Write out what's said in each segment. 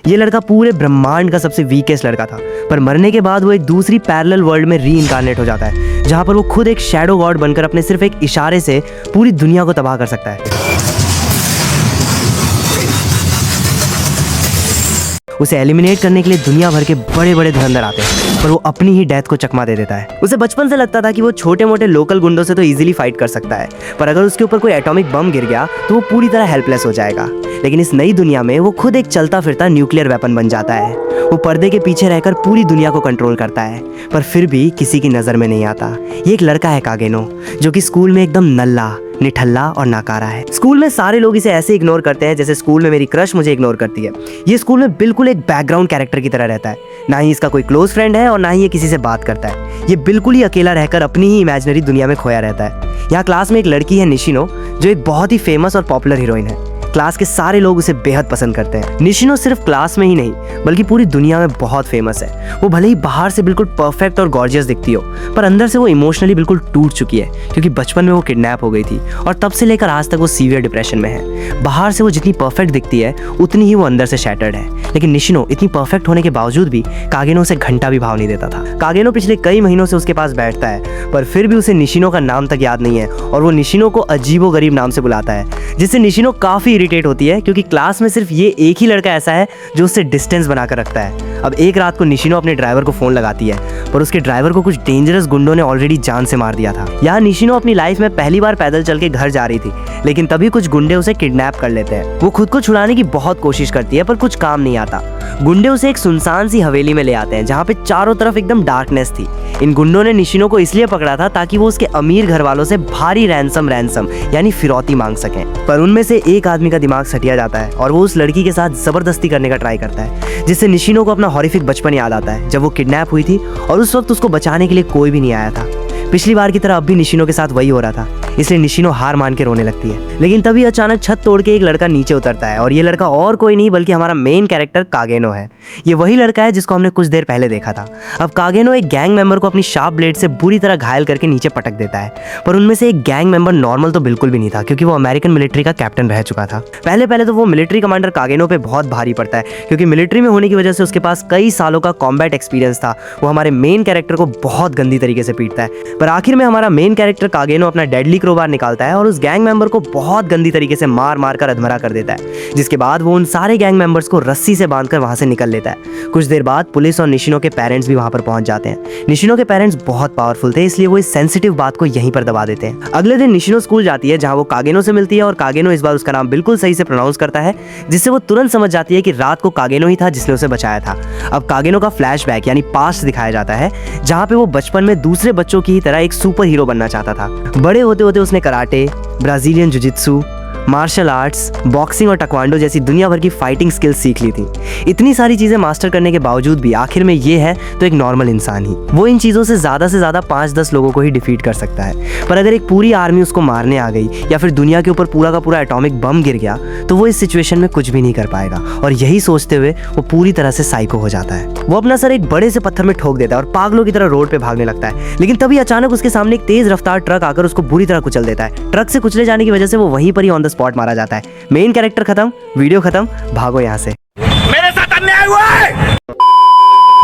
ये लड़का पूरे ब्रह्मांड का सबसे वीकेस्ट लड़का था, पर मरने के बाद वो एक दूसरी पैरेलल वर्ल्ड में री इनकारनेट हो जाता है, जहाँ पर वो खुद एक शैडो गॉड बनकर अपने सिर्फ एक इशारे से पूरी दुनिया को तबाह कर सकता है। उसे एलिमिनेट करने के लिए दुनिया भर के बड़े बड़े धुरंधर आते हैं, पर वो अपनी ही डेथ को चकमा दे देता है। उसे बचपन से लगता था कि वो छोटे मोटे लोकल गुंडों से तो इजीली फाइट कर सकता है, पर अगर उसके ऊपर कोई एटॉमिक बम गिर गया तो वो पूरी तरह हेल्पलेस हो जाएगा। लेकिन इस नई दुनिया में वो खुद एक चलता फिरता न्यूक्लियर वेपन बन जाता है। वो पर्दे के पीछे रहकर पूरी दुनिया को कंट्रोल करता है, पर फिर भी किसी की नज़र में नहीं आता। ये एक लड़का है कागेनो, जो कि स्कूल में एकदम नल्ला, निठल्ला और नाकारा है। स्कूल में सारे लोग इसे ऐसे इग्नोर करते हैं जैसे स्कूल में मेरी क्रश मुझे इग्नोर करती है। ये स्कूल में बिल्कुल एक बैकग्राउंड कैरेक्टर की तरह रहता है, ना ही इसका कोई क्लोज फ्रेंड है और ना ही ये किसी से बात करता है। ये बिल्कुल ही अकेला रहकर अपनी ही इमेजिनरी दुनिया में खोया रहता है। यहाँ क्लास में एक लड़की है निशिनो, जो एक बहुत ही फेमस और पॉपुलर हीरोइन है। क्लास के सारे लोग उसे बेहद पसंद करते हैं। निशिनो सिर्फ क्लास में ही नहीं बल्कि पूरी दुनिया में बहुत फेमस है। वो भले ही बाहर से बिल्कुल परफेक्ट और गॉर्जियस दिखती हो, पर अंदर से वो इमोशनली बिल्कुल टूट चुकी है, क्योंकि बचपन में वो किडनैप हो गई थी और तब से लेकर आज तक वो सीवियर डिप्रेशन में है। बाहर से वो जितनी परफेक्ट दिखती है उतनी ही वो अंदर से शैटर्ड है। लेकिन निशिनो इतनी परफेक्ट होने के बावजूद भी कागेनो उसे घंटा भी भाव नहीं देता था। कागेनो पिछले कई महीनों से उसके पास बैठता है, पर फिर भी उसे निशिनो का नाम तक याद नहीं है और वो निशिनो को अजीबोगरीब नाम से बुलाता है, जिससे निशिनो काफ़ी इरिटेट होती है, क्योंकि क्लास में सिर्फ ये एक ही लड़का ऐसा है जो उससे डिस्टेंस बनाकर रखता है। अब एक रात को निशिनो अपने ड्राइवर को फ़ोन लगाती है, पर उसके ड्राइवर को कुछ डेंजरस गुंडों ने ऑलरेडी जान से मार दिया था। यहाँ निशिनो अपनी लाइफ में पहली बार पैदल चल के घर जा रही थी, लेकिन तभी कुछ गुंडे उसे किडनैप कर लेते हैं। वो खुद को छुड़ाने की बहुत कोशिश करती है, पर कुछ काम नहीं आता। गुंडे उसे एक सुनसान सी हवेली में ले आते हैं, जहाँ पे चारों तरफ एकदम डार्कनेस थी। इन गुंडों ने निशिनो को इसलिए पकड़ा था ताकि वो उसके अमीर घर वालों से भारी रैंसम यानी फिरौती मांग सकें। पर उनमें से एक आदमी का दिमाग सटिया जाता है और वो उस लड़की के साथ जबरदस्ती करने का ट्राई करता है, जिससे निशिनो को अपना हॉरिफिक बचपन याद आता है, जब वो किडनैप हुई थी और उस वक्त उसको बचाने के लिए कोई भी नहीं आया था। पिछली बार की तरह अब भी निशिनो के साथ वही हो रहा था, इसलिए निशिनो हार मान के रोने लगती है। लेकिन तभी अचानक छत तोड़ के एक लड़का नीचे उतरता है, और ये लड़का और कोई नहीं बल्कि हमारा मेन कैरेक्टर कागेनो है। ये वही लड़का है जिसको हमने कुछ देर पहले देखा था। अब कागेनो एक गैंग मेंबर को अपनी शार्प ब्लेड से बुरी तरह घायल करके नीचे पटक देता है, पर उनमें से एक गैंग मेंबर नॉर्मल तो बिल्कुल भी नहीं था, क्योंकि वो अमेरिकन मिलिट्री का कैप्टन रह चुका था। पहले तो वो मिलिट्री कमांडर कागेनो पे बहुत भारी पड़ता है, क्योंकि मिलिट्री में होने की वजह से उसके पास कई सालों का कॉम्बैट एक्सपीरियंस था। वो हमारे मेन कैरेक्टर को बहुत गंदी तरीके से पीटता है, पर आखिर में हमारा मेन कैरेक्टर कागेनो अपना डेडली क्रोबार निकालता है और उस गैंग मेंबर को बहुत गंदी तरीके से मार मार कर अधमरा कर देता है, जिसके बाद वो उन सारे गैंग मेंबर्स को रस्सी से बांधकर वहां से निकल लेता है। कुछ देर बाद पुलिस और निशिनो के पेरेंट्स भी वहां पर पहुंच जाते हैं। निशिनो के पेरेंट्स बहुत पावरफुल थे, इसलिए वो इस सेंसिटिव बात को यहीं पर दबा देते हैं। अगले दिन निशिनो स्कूल जाती है, जहां वो कागेनो से मिलती है और कागेनो इस बार उसका नाम बिल्कुल सही से प्रोनाउंस करता है, जिससे वो तुरंत समझ जाती है कि रात को कागेनो ही था जिसने उसे बचाया था। अब कागेनो का फ्लैशबैक यानी पास्ट दिखाया जाता है, जहां पे वो बचपन में दूसरे बच्चों की ही तरह एक सुपर हीरो बनना चाहता था। बड़े होते होते उसने karate, Brazilian jujitsu, martial arts, boxing और टकवांडो जैसी दुनिया भर की फाइटिंग स्किल्स सीख ली थी। इतनी सारी चीज़ें मास्टर करने के बावजूद भी आखिर में ये है तो एक नॉर्मल इंसान ही। वो इन चीज़ों से ज़्यादा 5-10 लोगों को ही डिफीट कर सकता है, पर अगर एक पूरी आर्मी उसको मारने आ गई या फिर दुनिया के ऊपर पूरा का पूरा एटॉमिक बम गिर गया तो वो इस सिचुएशन में कुछ भी नहीं कर पाएगा। और यही सोचते हुए वो पूरी तरह से साइको हो जाता है। वो अपना सर एक बड़े से पत्थर में ठोक देता है और पागलों की तरह रोड पे भागने लगता है, लेकिन तभी अचानक उसके सामने एक तेज रफ्तार ट्रक आकर उसको बुरी तरह कुचल देता है। ट्रक से कुचले जाने की वजह से वो वहीं पर ही ऑन द स्पॉट मारा जाता है। मेन कैरेक्टर खत्म, वीडियो खत्म, भागो यहाँ से। मेरे साथ अन्याय हुआ है।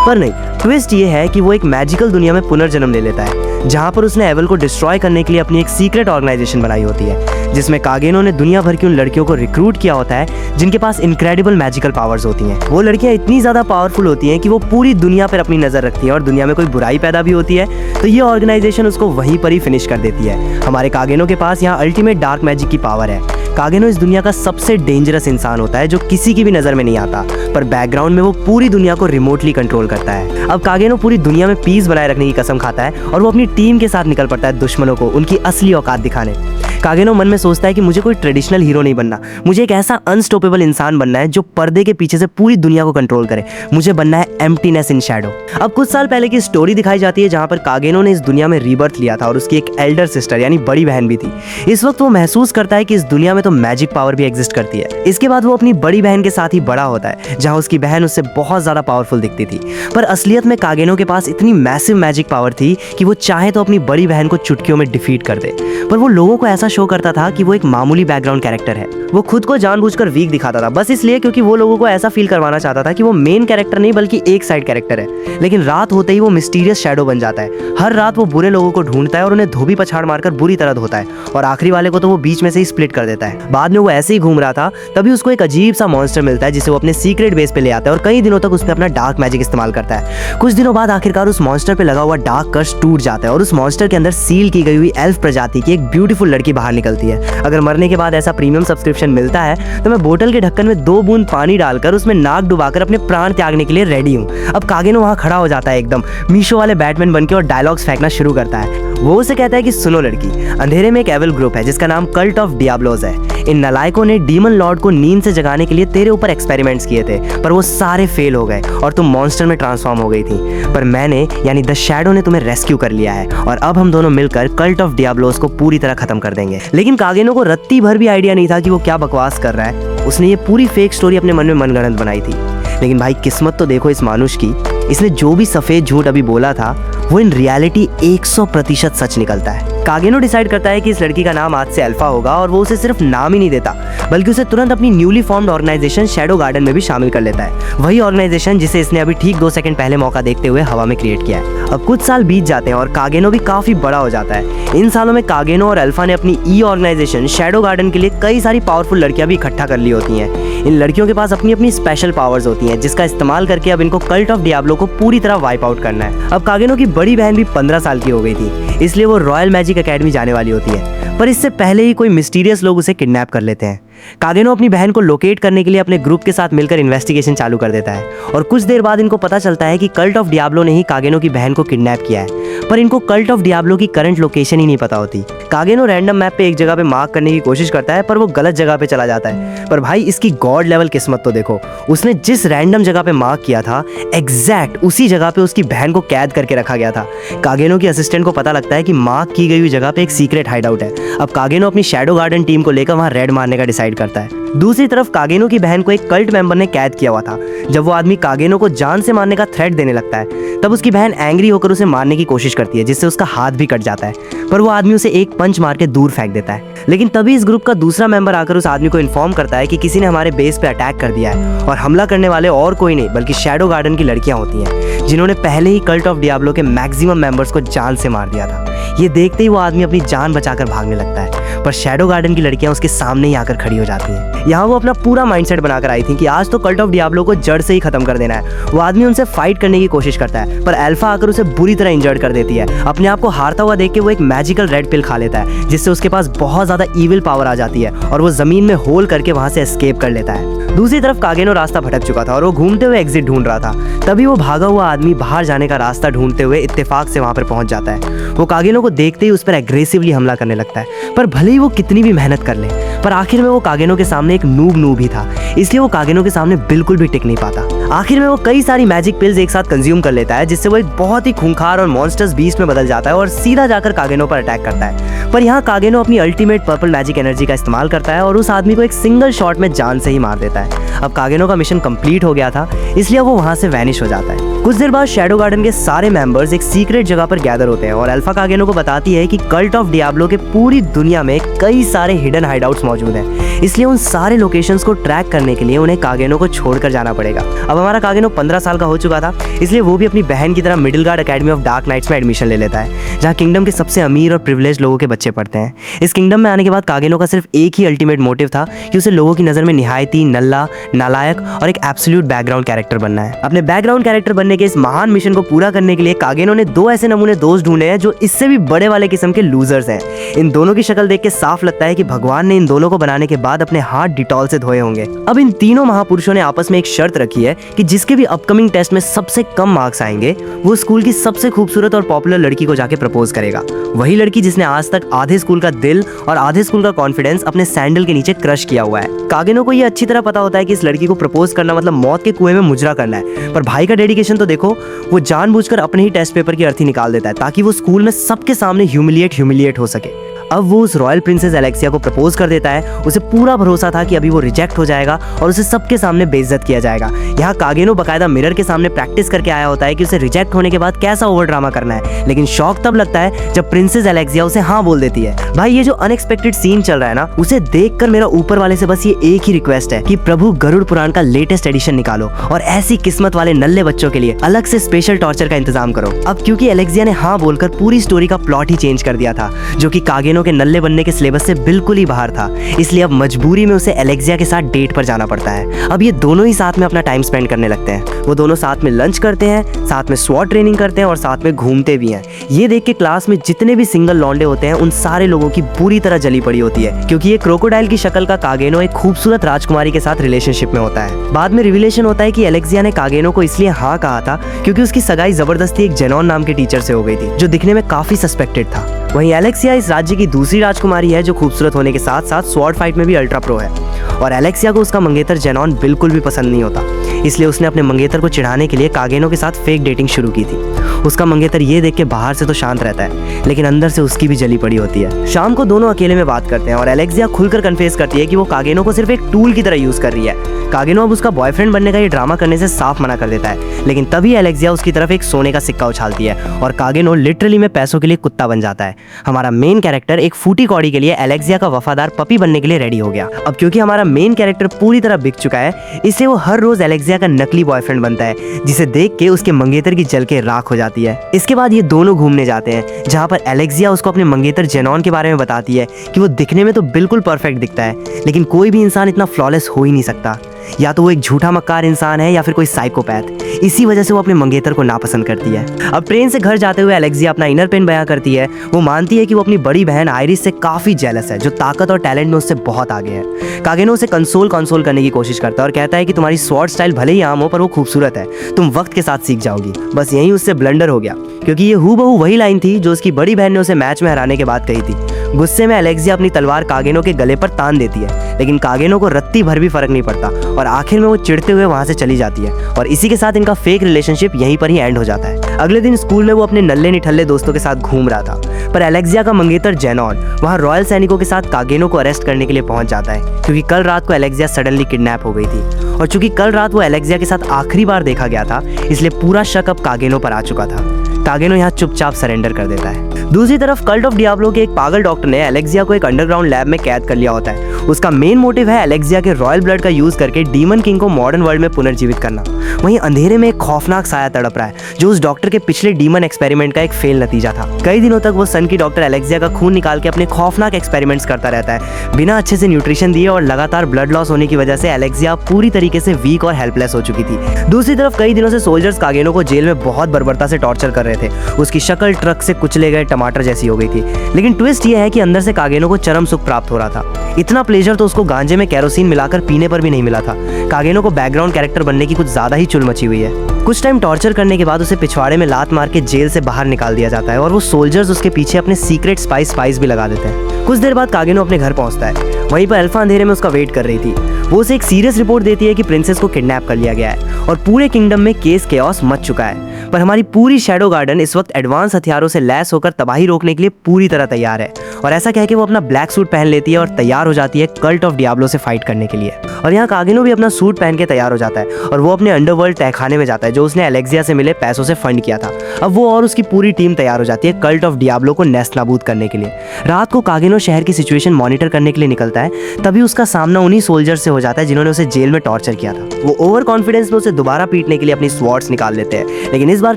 पर नहीं, ट्विस्ट ये है कि वो एक मैजिकल दुनिया में पुनर्जन्म ले लेता है, जहाँ पर उसने एवल को डिस्ट्रॉय करने के लिए अपनी एक सीक्रेट ऑर्गेनाइजेशन बनाई होती है, जिसमें कागेनो ने दुनिया भर की उन लड़कियों को रिक्रूट किया होता है जिनके पास इनक्रेडिबल मैजिकल पावर्स होती हैं। वो लड़कियां इतनी ज़्यादा पावरफुल होती हैं कि वो पूरी दुनिया पर अपनी नज़र रखती हैं, और दुनिया में कोई बुराई पैदा भी होती है तो ये ऑर्गेनाइजेशन उसको वहीं पर ही फिनिश कर देती है। हमारे कागेनो के पास यहाँ अल्टीमेट डार्क मैजिक की पावर है। कागेनो इस दुनिया का सबसे डेंजरस इंसान होता है जो किसी की भी नज़र में नहीं आता, पर बैकग्राउंड में वो पूरी दुनिया को रिमोटली कंट्रोल करता है। अब कागेनो पूरी दुनिया में पीस बनाए रखने की कसम खाता है और वो अपनी टीम के साथ निकल पड़ता है दुश्मनों को उनकी असली औकात दिखाने। कागेनो मन में सोचता है कि मुझे कोई ट्रेडिशनल हीरो नहीं बनना, मुझे एक ऐसा अनस्टॉपेबल इंसान बनना है जो पर्दे के पीछे से पूरी दुनिया को कंट्रोल करे। मुझे बनना है एम्प्टीनेस इन शैडो। अब कुछ साल पहले की स्टोरी दिखाई जाती है, जहाँ पर कागेनो ने इस दुनिया में रीबर्थ लिया था और उसकी एक एल्डर सिस्टर यानी बड़ी बहन भी थी। इस वक्त वो महसूस करता है कि इस दुनिया में तो मैजिक पावर भी एग्जिस्ट करती है। इसके बाद वो अपनी बड़ी बहन के साथ ही बड़ा होता है, जहाँ उसकी बहन उससे बहुत ज़्यादा पावरफुल दिखती थी, पर असलियत में कागेनो के पास इतनी मैसिव मैजिक पावर थी कि वो चाहे तो अपनी बड़ी बहन को चुटकियों में डिफीट कर दे। पर वो लोगों को ऐसा हमेशा शो करता था कि वो एक मामूली बैकग्राउंड कैरेक्टर है। वो खुद को जानबूझकर वीक दिखाता था, बस इसलिए क्योंकि वो लोगों को ऐसा फील करवाना चाहता था कि वो मेन कैरेक्टर नहीं बल्कि एक साइड कैरेक्टर है। लेकिन रात होते ही वो मिस्टीरियस शैडो बन जाता है। हर रात वो बुरे लोगों को ढूंढता है और उन्हें धोबी पछाड़ मारकर बुरी तरह धोता है, और आखिरी वाले को तो वो बीच में से ही स्प्लिट कर देता है। बाद में वो ऐसे ही घूम रहा था, तभी उसको एक अजीब सा मॉन्स्टर मिलता है जिसे वो अपने सीक्रेट बेस पे ले आता है और कई दिनों तक उस पर अपना डार्क मैजिक इस्तेमाल करता है। कुछ दिनों बाद आखिरकार उस मॉन्स्टर पे लगा हुआ डार्क कर्स टूट जाता है और उस मॉन्स्टर के अंदर सील की गई हुई एल्फ प्रजाति की एक ब्यूटीफुल लड़की बाहर निकलती है। अगर मरने के बाद ऐसा प्रीमियम सब्सक्रिप्शन मिलता है तो मैं बोतल के ढक्कन में 2 बूंद पानी डालकर उसमें नाक डुबाकर अपने प्राण त्यागने के लिए रेडी हूँ। अब कागेनो वहाँ खड़ा हो जाता है एकदम मीशो वाले बैटमैन बनके और डायलॉग्स फेंकना शुरू करता है। वो उसे कहता है कि सुनो लड़की, अंधेरे में एक एविल ग्रुप है जिसका नाम कल्ट ऑफ डियाब्लोस है। इन नालायकों ने डीमन लॉर्ड को नींद से जगाने के लिए तेरे ऊपर एक्सपेरिमेंट्स किए थे, पर वो सारे फेल हो गए और तुम मॉन्स्टर में ट्रांसफॉर्म हो गई थी। पर मैंने यानी द शैडो ने तुम्हें रेस्क्यू कर लिया है और अब हम दोनों मिलकर कल्ट ऑफ डियाब्लोस को पूरी तरह खत्म कर देंगे। लेकिन कागेनो को रत्ती भर भी आइडिया नहीं था कि वो क्या बकवास कर रहा है। उसने ये पूरी फेक स्टोरी अपने मन में मनगढ़ंत बनाई थी। लेकिन भाई किस्मत तो देखो इस मानुष की, इसने जो भी सफेद झूठ अभी बोला था वो इन रियलिटी 100% सच निकलता है। कागेनो डिसाइड करता है कि इस लड़की का नाम आज से अल्फा होगा और वो उसे सिर्फ नाम ही नहीं देता बल्कि उसे तुरंत अपनी newly formed organization Shadow Garden में भी शामिल कर लेता है। वही ऑर्गेनाइजेशन जिसे इसने अभी ठीक 2 सेकंड पहले मौका देखते हुए हवा में क्रिएट किया है। अब कुछ साल बीत जाते हैं और कागेनो भी काफी बड़ा हो जाता है। इन सालों में कागेनो और अल्फा ने अपनी ई ऑर्गेनाइजेशन शैडो गार्डन के लिए कई सारी पावरफुल लड़कियां भी इकट्ठा कर ली होती हैं। इन लड़कियों के पास अपनी अपनी स्पेशल पावर्स होती हैं जिसका इस्तेमाल करके अब इनको कल्ट ऑफ डियाब्लो को पूरी तरह वाइप आउट करना है। अब कागेनो की बड़ी बहन भी 15 साल की हो गई थी, इसलिए वो रॉयल मैजिक एकेडमी जाने वाली होती है। पर इससे पहले ही कोई मिस्टीरियस लोग उसे किडनैप कर लेते हैं। कागेनो अपनी बहन को लोकेट करने के लिए अपने ग्रुप के साथ मिलकर इन्वेस्टिगेशन चालू कर देता है और कुछ देर बाद इनको पता चलता है कि कल्ट ऑफ डियाब्लो ने ही कागेनो की बहन को किडनैप किया है। पर इनको कल्ट ऑफ डियाब्लो की करंट लोकेशन ही नहीं पता होती। कागेनो रैंडम मैप पे एक जगह पे मार्क करने की कोशिश करता है पर वो गलत जगह पे चला जाता है। पर भाई इसकी गॉड लेवल किस्मत तो देखो, उसने जिस रैंडम जगह पे मार्क किया था एग्जैक्ट उसी जगह पे उसकी बहन को कैद करके रखा गया था। कागेनो की असिस्टेंट को पता लगता है कि मार्क की गई हुई जगह पे एक सीक्रेट हाइड आउट है। अब कागेनो अपनी शैडो गार्डन टीम को लेकर वहां रेड मारने का डिसाइड करता है। दूसरी तरफ कागेनो की बहन को एक कल्ट मेंबर ने कैद किया हुआ था। जब वो आदमी कागेनो को जान से मारने का थ्रेट देने लगता है तब उसकी बहन एंग्री होकर उसे मारने की कोशिश करती है जिससे उसका हाथ भी कट जाता है, पर वो आदमी उसे एक पंच मार के दूर फेंक देता है। लेकिन तभी इस ग्रुप का दूसरा मेंबर आकर उस आदमी को इन्फॉर्म करता है कि किसी ने हमारे बेस पे अटैक कर दिया है और हमला करने वाले और कोई नहीं बल्कि शैडो गार्डन की लड़कियां होती हैं जिन्होंने पहले ही कल्ट ऑफ डियाब्लो के मैक्सिमम मेंबर्स को जान से मार दिया था। ये देखते ही वो आदमी अपनी जान बचाकर भागने लगता है, पर शैडो गार्डन की लड़कियां उसके सामने ही आकर खड़ी हो जाती हैं। यहाँ वो अपना पूरा माइंडसेट बनाकर आई थी कि आज तो कल्ट ऑफ डियाब्लो को जड़ से ही खत्म कर देना है। वो आदमी उनसे फाइट करने की कोशिश करता है पर अल्फा आकर उसे बुरी तरह इंजर्ड कर देती है। अपने आप को हारता हुआ देख के वो एक मैजिकल रेड पिल खा लेता है जिससे उसके पास बहुत ज्यादा ईविल पावर आ जाती है और वो जमीन में होल करके वहां से एस्केप कर लेता है। दूसरी तरफ कागेनो रास्ता भटक चुका था और वो घूमते हुए एग्जिट ढूंढ रहा था। तभी वो भागा हुआ आदमी बाहर जाने का रास्ता ढूंढते हुए इत्तेफाक से वहां पर पहुंच जाता है। वो कागेनो को देखते ही उस पर एग्रेसिवली हमला करने लगता है, पर भले ही वो कितनी भी मेहनत कर ले पर आखिर में वो कागेनो के सामने एक नूब ही था, इसलिए वो कागेनो के सामने बिल्कुल भी टिक नहीं पाता। आखिर में वो कई सारी मैजिक पिल्स एक साथ कंज्यूम कर लेता है जिससे वो एक बहुत ही खूंखार और मॉन्स्टर्स बीस्ट में बदल जाता है और सीधा जाकर कागेनो पर अटैक करता है। पर यहाँ कागेनो अपनी अल्टीमेट पर्पल मैजिक एनर्जी का इस्तेमाल करता है और उस आदमी को एक सिंगल शॉट में जान से ही मार देता है। अब कागेनो का मिशन कंप्लीट हो गया था, इसलिए वो वहां से वैनिश हो जाता है। कुछ देर बाद शैडो गार्डन के सारे मेंबर्स एक सीक्रेट जगह पर गैदर होते हैं और अल्फा कागेनो को बताती है कि कल्ट ऑफ डियाब्लो के पूरी दुनिया में कई सारे हिडन हाइडआउट्स मौजूद हैं, इसलिए उन सारे लोकेशंस को ट्रैक करने के लिए उन्हें कागेनो को छोड़कर जाना पड़ेगा। अब हमारा कागेनो 15 साल का हो चुका था, इसलिए वो भी अपनी बहन की तरह Middle Guard Academy of Dark Knights में एडमिशन ले लेता है जहाँ किंगडम के सबसे अमीर और प्रिविलेज लोगों के बच्चे पढ़ते हैं। इस किंगडम में आने के बाद कागेनो का सिर्फ एक ही अल्टीमेट मोटिव था कि उसे लोगों की नजर में निहायती नल्ला, नालायक और एक एब्सोल्यूट बैकग्राउंड कैरेक्टर बनना है। अपने बैकग्राउंड कैरेक्टर बनने के इस महान मिशन को पूरा करने के लिए कागेनो ने 2 ऐसे नमूने दोस्त ढूंढे हैं जो इससे भी बड़े वाले किस्म के लूजर्स हैं। इन दोनों की शक्ल देख के साफ लगता है कि भगवान ने इन दोनों को बनाने के बाद अपने हाथ डिटॉल से धोए होंगे। अब इन तीनों महापुरुषों ने आपस में एक शर्त रखी है कि जिसके भी अपकमिंग टेस्ट में सबसे कम मार्क्स आएंगे वो स्कूल की सबसे खूबसूरत और पॉपुलर लड़की को जाके प्रपोज करेगा। वही लड़की जिसने आज तक आधे स्कूल का दिल और आधे स्कूल का कॉन्फिडेंस अपने सैंडल के नीचे क्रश किया हुआ है। कागेनो को ये अच्छी तरह पता होता है कि इस लड़की को प्रपोज करना मतलब मौत के कुएं में मुजरा करना है, पर भाई का डेडिकेशन तो देखो, वो जानबूझकर अपने ही टेस्ट पेपर की अर्थी निकाल देता है ताकि वो स्कूल में सबके सामने ह्यूमिलिएट हो सके। अब वो उस रॉयल प्रिंसेस एलेक्सिया को प्रपोज कर देता है। उसे पूरा भरोसा था कि अभी वो रिजेक्ट हो जाएगा और उसे सबके सामने बेइज्जत किया जाएगा। यहाँ कागेनो बकायदा मिरर के सामने प्रैक्टिस करके आया होता है कि उसे रिजेक्ट होने के बाद कैसा ओवर ड्रामा करना है, लेकिन शौक तब लगता है जब प्रिंसेस एलेक्सिया उसे हाँ बोल देती है। भाई ये जो अनएक्सपेक्टेड सीन चल रहा है ना, उसे देखकर मेरा ऊपर वाले से बस ये एक ही रिक्वेस्ट है कि प्रभु गरुड़ पुराण का लेटेस्ट एडिशन निकालो और ऐसी किस्मत वाले नल्ले बच्चों के लिए अलग से स्पेशल टॉर्चर का इंतजाम करो। अब क्योंकि एलेक्सिया ने हाँ बोलकर पूरी स्टोरी का प्लॉट ही चेंज कर दिया था, जो कि कागेनो के नल्ले बनने के सिलेबस से बिल्कुल ही बाहर था, इसलिए अब मजबूरी में उसे एलेक्सिया के साथ डेट पर जाना पड़ता है। अब ये दोनों ही साथ में अपना टाइम स्पेंड करने लगते हैं। वो दोनों साथ में लंच करते हैं, साथ में स्वॉट ट्रेनिंग करते हैं और साथ में घूमते भी हैं। ये देख के क्लास में जितने भी सिंगल लौंडे होते हैं उन सारे लोगों की बुरी तरह जली पड़ी होती है, क्योंकि ये क्रोकोडाइल की शक्ल का कागेनो एक खूबसूरत राजकुमारी के साथ रिलेशनशिप में होता है। बाद में रिविलेशन होता है कि एलेक्सिया ने कागेनो को इसलिए हाँ कहा था क्योंकि उसकी सगाई जबरदस्ती एक जेनॉन नाम के टीचर से हो गई थी, जो दिखने में काफी सस्पेक्टेड था। वहीं एलेक्सिया इस राज्य की दूसरी राजकुमारी है जो खूबसूरत होने के साथ साथ स्वॉर्ड फाइट में भी अल्ट्रा प्रो है, और एलेक्सिया को उसका मंगेतर जेनॉन बिल्कुल भी पसंद नहीं होता, इसलिए उसने अपने मंगेतर को चिढ़ाने के लिए कागेनो के साथ फेक डेटिंग शुरू की थी। उसका मंगेतर ये देख के बाहर से तो शांत रहता है, लेकिन अंदर से उसकी भी जली पड़ी होती है। शाम को दोनों अकेले में बात करते हैं और एलेक्सिया खुलकर कन्फेस करती है कि वो कागेनो को सिर्फ एक टूल की तरह यूज कर रही है। कागेनो अब उसका बॉयफ्रेंड बनने का ये ड्रामा करने से साफ मना कर देता है, लेकिन तभी एलेक्सिया उसकी तरफ एक सोने का सिक्का उछालती है और कागेनो लिटरली में पैसों के लिए कुत्ता बन जाता है। हमारा मेन कैरेक्टर एक फूटी कौड़ी के लिए एलेक्सिया का वफादार पपी बनने के लिए रेडी हो गया। अब क्योंकि हमारा मेन कैरेक्टर पूरी तरह बिक चुका है, इससे वो हर रोज एलेक्सिया का नकली बॉयफ्रेंड बनता है, जिसे देख के उसके मंगेतर की जल के राख हो जाती है। इसके बाद ये दोनों घूमने जाते हैं, जहाँ पर एलेक्सिया उसको अपने मंगेतर जेनॉन के बारे में बताती है कि वो दिखने में तो बिल्कुल परफेक्ट दिखता है, लेकिन कोई भी इंसान इतना फ्लॉलेस हो ही नहीं सकता। या तो वो एक झूठा मक्कार इंसान है या फिर कोई साइकोपैथ। इसी वजह से वो अपने मंगेतर को नापसंद करती है। अब ट्रेन से घर जाते हुए एलेक्सिया अपना इनर पेन बयां करती है। वो मानती है कि वो अपनी बड़ी बहन आयरिस से काफी जेलस है, जो ताकत और टैलेंट में उससे बहुत आगे है। कागेनो उसे कंसोल करने की कोशिश करता है और कहता है कि तुम्हारी स्वॉर्ड स्टाइल भले ही आम हो पर वो खूबसूरत है, तुम वक्त के साथ सीख जाओगी। बस यहीं उससे ब्लंडर हो गया, क्योंकि ये हूबहू वही लाइन थी जो उसकी बड़ी बहन ने उसे मैच में हराने के बाद कही थी। गुस्से में एलेक्सिया अपनी तलवार कागेनो के गले पर तान देती है, लेकिन कागेनो को रत्ती भर भी फर्क नहीं पड़ता और आखिर में वो चिढ़ते हुए वहां से चली जाती है और इसी के साथ इनका फेक रिलेशनशिप यहीं पर ही एंड हो जाता है। अगले दिन स्कूल में वो अपने नल्ले निठल्ले दोस्तों के साथ घूम रहा था, पर एलेक्सिया का मंगेतर जेनॉन वहां रॉयल सैनिकों के साथ कागेनो को अरेस्ट करने के लिए पहुंच जाता है, क्योंकि कल रात को एलेक्सिया सडनली किडनैप हो गई थी और चूंकि कल रात वो एलेक्सिया के साथ आखिरी बार देखा गया था, इसलिए पूरा शक अब कागेनो पर आ चुका था। कागेनो यहाँ चुपचाप सरेंडर कर देता है। दूसरी तरफ कल्ट ऑफ डियाब्लो के एक पागल डॉक्टर ने एलेक्सिया को एक अंडरग्राउंड लैब में कैद कर लिया होता है। उसका मेन मोटिव है एलेक्सिया के रॉयल ब्लड का यूज करके डीमन किंग को मॉडर्न वर्ल्ड में पुनर्जीवित करना। वहीं अंधेरे में एक खौफनाक साया तड़प रहा है, जो उस डॉक्टर के पिछले डीमन एक्सपेरिमेंट का एक फेल नतीजा था। कई दिनों तक वो सन की डॉक्टर एलेक्सिया का खून निकाल के अपने खौफनाक एक्सपेरिमेंट्स करता रहता है, बिना अच्छे से न्यूट्रिशन दिए, और लगातार ब्लड लॉस होने की वजह से एलेक्सिया पूरी तरीके से वीक और हेल्पलेस हो चुकी थी। दूसरी तरफ कई दिनों से सोल्जर्स कागेनो को जेल में बहुत बर्बरता से टॉर्चर कर रहे थे। उसकी शक्ल ट्रक से कुचले गए टमाटर जैसी हो गई थी, लेकिन ट्विस्ट ये है कि अंदर से कागेनो को चरम सुख प्राप्त हो रहा था। इतना प्लेजर तो उसको गांजे में कैरोसिन मिलाकर पीने पर भी नहीं मिला था। कागेनो को बैकग्राउंड कैरेक्टर बनने की कुछ ज्यादा ही चुल मची हुई है। कुछ टाइम टॉर्चर करने के बाद उसे पिछवाड़े में लात मार के जेल से बाहर निकाल दिया जाता है और वो सोल्जर्स उसके पीछे अपने सीक्रेट स्पाइस भी लगा देते हैं। कुछ देर बाद कागेनो अपने घर पहुंचता है। वहीं पर अल्फा अंधेरे में उसका वेट कर रही थी। वो उसे एक सीरियस रिपोर्ट देती है कि प्रिंसेस को किडनैप कर लिया गया है और पूरे किंगडम में केस केओस मच चुका है। पर हमारी पूरी शैडो गार्डन इस वक्त एडवांस हथियारों से लैस होकर तबाही रोकने के लिए पूरी तरह तैयार है। और ऐसा कह के वो अपना ब्लैक सूट पहन लेती है और तैयार हो जाती है कल्ट ऑफ डियाब्लो से फाइट करने के लिए। और यहाँ कागेनो भी अपना सूट पहन के तैयार हो जाता है और वो अपने अंडरवर्ल्ड तहखाने में जाता है, जो उसने एलेक्सिया से मिले पैसों से फंड किया था। अब वो और उसकी पूरी टीम तैयार हो जाती है कल्ट ऑफ डियाब्लो को नेस्त नाबूद करने के लिए। रात को कागेनो शहर की सिचुएशन मॉनिटर करने के लिए निकलता है, तभी उसका सामना उन्हीं सोल्जर से हो जाता है जिन्होंने उसे जेल में टॉर्चर किया था। वो ओवर कॉन्फिडेंस में उसे दोबारा पीटने के लिए अपनी स्वॉर्ड्स निकाल लेते हैं, लेकिन इस बार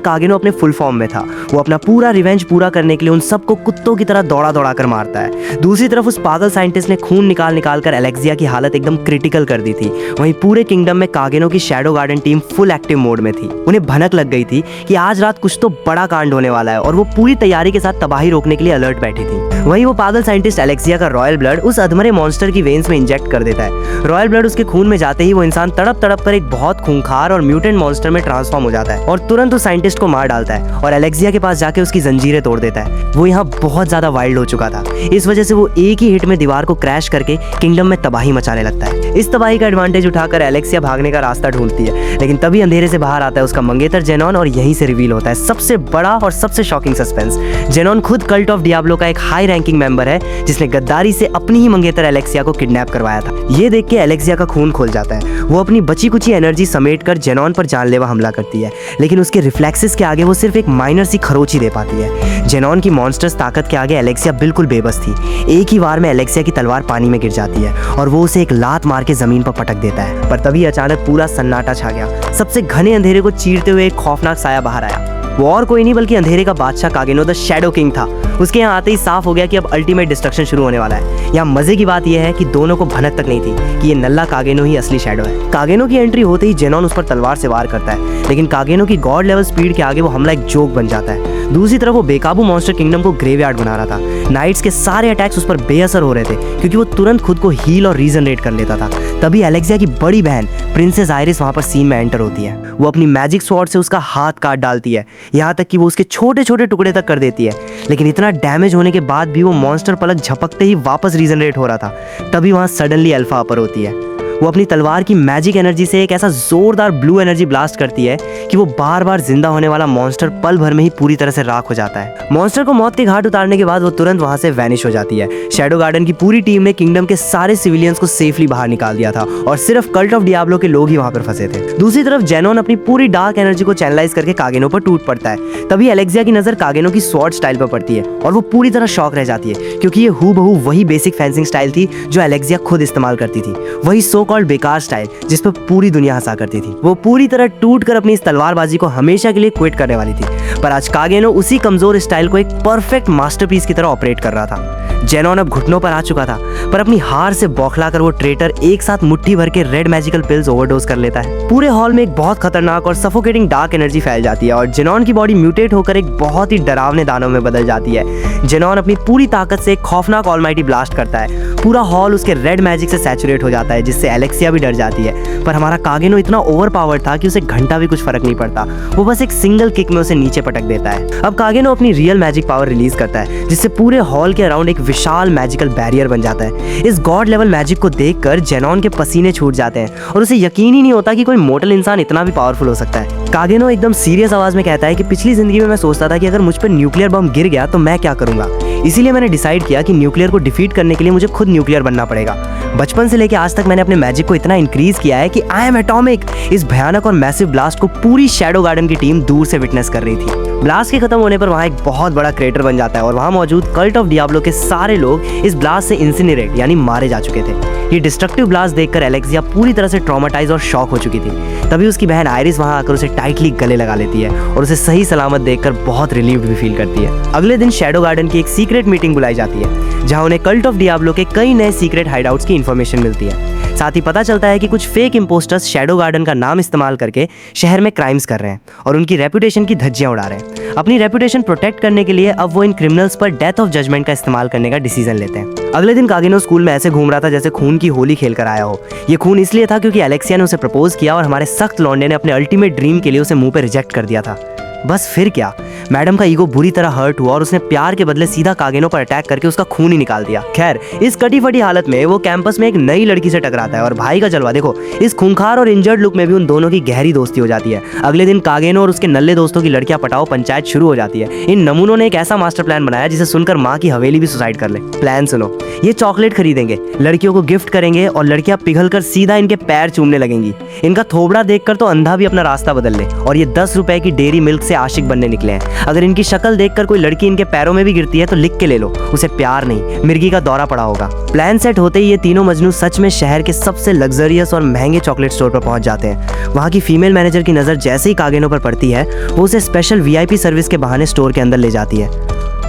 कागेनो अपने फुल फॉर्म में था। वो अपना पूरा रिवेंज पूरा करने के लिए उन सबको कुत्तों की तरह दौड़ा दौड़ा कर मारता है। दूसरी तरफ उस पागल साइंटिस्ट ने खून निकाल कर एलेक्सिया की हालत एकदम क्रिटिकल कर दी थी। वहीं पूरे किंगडम में कागेनो की shadow garden team full active mode में थी। उन्हें भनक लग गई थी कि आज रात कुछ तो बड़ा कांड होने वाला है और वो पूरी तैयारी के साथ तबाही रोकने के लिए अलर्ट बैठी थी। वहीं वो पागल साइंटिस्ट एलेक्सिया का रॉयल ब्लड उस अधमरे मॉन्स्टर की वेन्स में इंजेक्ट कर देता है। रॉयल ब्लड उसके खून में जाते ही वो इंसान तड़प तड़प कर एक बहुत खूंखार और म्यूटेंट मॉन्स्टर में ट्रांसफॉर्म हो जाता है और तुरंत उस साइंटिस्ट को मार डालता है और एलेक्सिया के पास जाके उसकी जंजीरें तोड़ देता है। वो यहाँ बहुत ज्यादा वाइल्ड हो चुका था, इस वजह से वो एक ही हिट में दीवार को क्रैश करके किंगडम में तबाही मचाने लगता है। इस तबाही का एडवांटेज उठाकर एलेक्सिया भागने का रास्ता ढूंढती है, लेकिन तभी अंधेरे से बाहर आता है उसका मंगेतर जेनॉन और यहीं से रिवील होता है सबसे बड़ा और सबसे शॉकिंग सस्पेंस। जेनॉन खुद कल्ट ऑफ डियाब्लो का एक हाई रैंकिंग मेंबर है जिसने गद्दारी से अपनी ही मंगेतर एलेक्सिया को किडनैप करवाया था। ये देख के एलेक्सिया का खून खोल जाता है। वो अपनी बची कुची एनर्जी समेट कर जेनॉन पर जानलेवा हमला करती है, लेकिन उसके रिफ्लेक्सेस के आगे वो सिर्फ एक माइनर सी खरोच ही दे पाती है। जेनॉन की मॉन्स्टर्स ताकत के आगे एलेक्सिया बिल्कुल बेबस थी। एक ही वार में एलेक्सिया की तलवार पानी में गिर जाती है और वो उसे एक लात मार के जमीन पर पटक देता है। पर तभी अचानक पूरा सन्नाटा छा गया। सबसे घने अंधेरे को चीरते हुए एक खौफनाक साया बाहर आया। वो और कोई नहीं बल्कि अंधेरे का बादशाह कागेनो द शैडो किंग था। उसके यहाँ आते ही साफ हो गया कि अब अल्टीमेट डिस्ट्रक्शन शुरू होने वाला है। यहाँ मजे की बात यह है कि दोनों को भनक तक नहीं थी कि ये नल्ला कागेनो ही असली शैडो है। कागेनो की एंट्री होते ही जेनॉन उस पर तलवार से वार करता है, लेकिन कागेनो की गॉड लेवल स्पीड के आगे वो हमला एक जोक बन जाता है। दूसरी तरफ वो बेकाबू मॉन्स्टर किंगडम को ग्रेवयार्ड बना रहा था। नाइट्स के सारे अटैक्स उस पर बेअसर हो रहे थे क्योंकि वो तुरंत खुद को हील और रीजनरेट कर लेता था। तभी एलेक्सिया की बड़ी बहन प्रिंसेस आयरिस वहां पर सीन में एंटर होती है। वो अपनी मैजिक स्वॉर्ड से उसका हाथ काट डालती है, यहाँ तक कि वो उसके छोटे छोटे टुकड़े तक कर देती है। लेकिन इतना डैमेज होने के बाद भी वो मॉन्स्टर पलक झपकते ही वापस रीजनरेट हो रहा था। तभी वहाँ सडनली अल्फा अपर होती है। वो अपनी तलवार की मैजिक एनर्जी से एक ऐसा जोरदार ब्लू एनर्जी ब्लास्ट करती है कि वो बार बार जिंदा होने वाला मॉन्स्टर पल भर में ही पूरी तरह से राख हो जाता है। मॉन्स्टर को मौत के घाट उतारने के बाद वो तुरंत वहां से वैनिश हो जाती है। शैडो गार्डन की पूरी टीम ने किंगडम के सारे सिविलियंस को सेफली बाहर निकाल दिया था और सिर्फ कल्ट ऑफ डियाब्लो के लोग ही वहां पर फंसे थे। दूसरी तरफ जेनॉन अपनी पूरी डार्क एनर्जी को चैनलाइज करके कागेनो पर टूट पड़ता है। तभी एलेक्सिया की नजर कागेनो की स्वॉर्ड स्टाइल पर पड़ती है और वो पूरी तरह शॉक रह जाती है क्योंकि ये हूबहू वही बेसिक फेंसिंग स्टाइल थी जो एलेक्सिया खुद इस्तेमाल करती थी। वही सो कॉल्ड बेकार स्टाइल जिस पर पूरी दुनिया हंसा करती थी। वो पूरी तरह टूट कर अपनी इस तलवारबाजी को हमेशा के लिए क्विट करने वाली थी। पर आज कागेनो उसी कमजोर स्टाइल को एक परफेक्ट मास्टरपीस की तरह ऑपरेट कर रहा था। जेनॉन अब घुटनों पर आ चुका था, पर अपनी हार से बौखलाकर वो ट्रेटर एक साथ मुट्ठी भर के रेड मैजिकल पिल्स ओवरडोज कर लेता है। पूरे हॉल में एक बहुत खतरनाक और सफोकेटिंग डार्क एनर्जी फैल जाती है और जेनॉन की बॉडी म्यूटेट होकर एक बहुत ही डरावने दानव में बदल जाती है। जेनॉन अपनी पूरी ताकत से एक खौफनाक ऑलमाइटी ब्लास्ट करता है। पूरा हॉल उसके रेड मैजिक से सैचुरेट हो जाता है, जिससे एलेक्सिया भी डर जाती है। पर हमारा कागेनो इतना ओवर पावर्ड था कि उसे घंटा भी कुछ फर्क नहीं पड़ता। वो बस एक सिंगल किक में उसे नीचे पटक देता है। अब कागेनो अपनी रियल मैजिक पावर रिलीज करता है, जिससे पूरे हॉल के अराउंड एक विशाल मैजिकल बैरियर बन जाता है। इस गॉड लेवल मैजिक को देखकर जेनॉन के पसीने छूट जाते हैं और उसे यकीन ही नहीं होता कि कोई मोर्टल इंसान इतना भी पावरफुल हो सकता है। कागेनो एकदम सीरियस आवाज में कहता है कि पिछली जिंदगी में मैं सोचता था कि अगर मुझ पर न्यूक्लियर बम गिर गया तो मैं क्या करूंगा। इसीलिए मैंने डिसाइड किया कि न्यूक्लियर को डिफीट करने के लिए मुझे खुद न्यूक्लियर बनना पड़ेगा। बचपन से लेकर आज तक मैंने अपने मैजिक को इतना इंक्रीज किया है कि आई एम एटॉमिक। इस भयानक और मैसिव ब्लास्ट को पूरी शैडो गार्डन की टीम दूर से विटनेस कर रही थी। ब्लास्ट के खत्म होने पर वहाँ एक बहुत बड़ा क्रेटर बन जाता है और वहाँ मौजूद कल्ट ऑफ डियाब्लो के सारे लोग इस ब्लास्ट से इंसिनरेट यानी मारे जा चुके थे। ये डिस्ट्रक्टिव ब्लास्ट देखकर एलेक्सिया पूरी तरह से ट्रॉमाटाइज और शॉक हो चुकी थी। तभी उसकी बहन आयरिस वहाँ आकर उसे टाइटली गले लगा लेती है और उसे सही सलामत देखकर बहुत रिलीव्ड भी फील करती है। अगले दिन शैडो गार्डन की एक सीक्रेट मीटिंग बुलाई जाती है, जहाँ उन्हें कल्ट ऑफ डियाब्लो के कई नए सीक्रेट हाइडआउट्स की इन्फॉर्मेशन मिलती है। साथ ही पता चलता है कि कुछ फेक इम्पोस्टर्स शैडो गार्डन का नाम इस्तेमाल करके शहर में क्राइम्स कर रहे हैं और उनकी रेपुटेशन की धज्जियां उड़ा रहे हैं। अपनी रेपुटेशन प्रोटेक्ट करने के लिए अब वो इन क्रिमिनल्स पर डेथ ऑफ जजमेंट का इस्तेमाल करने का डिसीजन लेते हैं। अगले दिन कागेनो स्कूल में ऐसे घूम रहा था जैसे खून की होली खेल कर आया हो। ये खून इसलिए था क्योंकि एलेक्सिया ने उसे प्रपोज किया और हमारे सख्त लौंडे ने अपने अल्टीमेट ड्रीम के लिए उसे मुंह पे रिजेक्ट कर दिया था। बस फिर क्या, मैडम का ईगो बुरी तरह हर्ट हुआ और उसने प्यार के बदले सीधा कागेनो पर अटैक करके उसका खून ही निकाल दिया। खैर, इस कटी फटी हालत में वो कैंपस में एक नई लड़की से टकराता है और भाई का जलवा देखो। इस खूंखार और इंजर्ड लुक में भी उन दोनों की गहरी दोस्ती हो जाती है। अगले दिन कागेनो और उसके नल्ले दोस्तों की लड़कियां पटाओ पंचायत शुरू हो जाती है। इन नमूनों ने एक ऐसा मास्टर प्लान बनाया जिसे सुनकर माँ की हवेली भी सुसाइड कर ले। प्लान सुनो, ये चॉकलेट खरीदेंगे, लड़कियों को गिफ्ट करेंगे और लड़कियां पिघलकर सीधा इनके पैर चूमने लगेंगी। इनका थोबड़ा देखकर तो अंधा भी अपना रास्ता बदल ले। और ये 10 रुपए की डेयरी मिल्क से आशिक बनने निकले हैं। अगर इनकी शक्ल देखकर कोई लड़की इनके पैरों में भी गिरती है तो लिख के ले लो, उसे प्यार नहीं मिर्गी का दौरा पड़ा होगा। प्लान सेट होते ही ये तीनों मजनू सच में शहर के सबसे लग्जरियस और महंगे चॉकलेट स्टोर पर पहुंच जाते हैं। वहाँ की फीमेल मैनेजर की नज़र जैसे ही कागेनो पर पड़ती है, वो उसे स्पेशल VIP सर्विस के बहाने स्टोर के अंदर ले जाती है।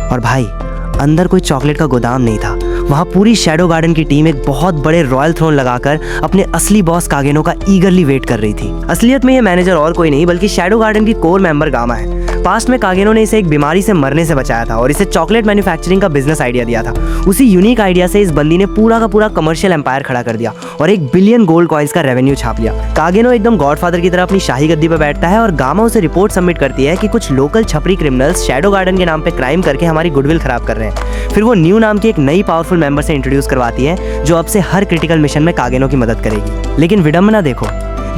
और भाई, अंदर कोई चॉकलेट का गोदाम नहीं था। वहाँ पूरी शैडो गार्डन की टीम एक बहुत बड़े रॉयल थ्रोन लगाकर अपने असली बॉस कागेनो का ईगरली वेट कर रही थी। असलियत में ये मैनेजर और कोई नहीं बल्कि शैडो गार्डन की कोर मेंबर गामा है। पास्ट में कागेनो ने इसे एक बीमारी से मरने से बचाया था और इसे चॉकलेट मैन्युफैक्चरिंग का बिजनेस आइडिया दिया था। उसी यूनिक आइडिया से इस बंदी ने पूरा का पूरा कमर्शियल एम्पायर खड़ा कर दिया और 1 बिलियन गोल्ड कॉइन्स का रेवेन्यू छाप लिया। कागेनो एकदम गॉडफादर की तरह अपनी शाही गद्दी पर बैठता है और गामा उसे रिपोर्ट सबमिट करती है कि कुछ लोकल छपरी क्रिमिनल्स शैडो गार्डन के नाम पे क्राइम करके हमारी गुडविल खराब कर रहे हैं। फिर वो न्यू नाम की एक नई पावरफुल मेंबर से इंट्रोड्यूस करवाती है जो अब से हर क्रिटिकल मिशन में कागेनो की मदद करेगी। लेकिन विडंबना देखो,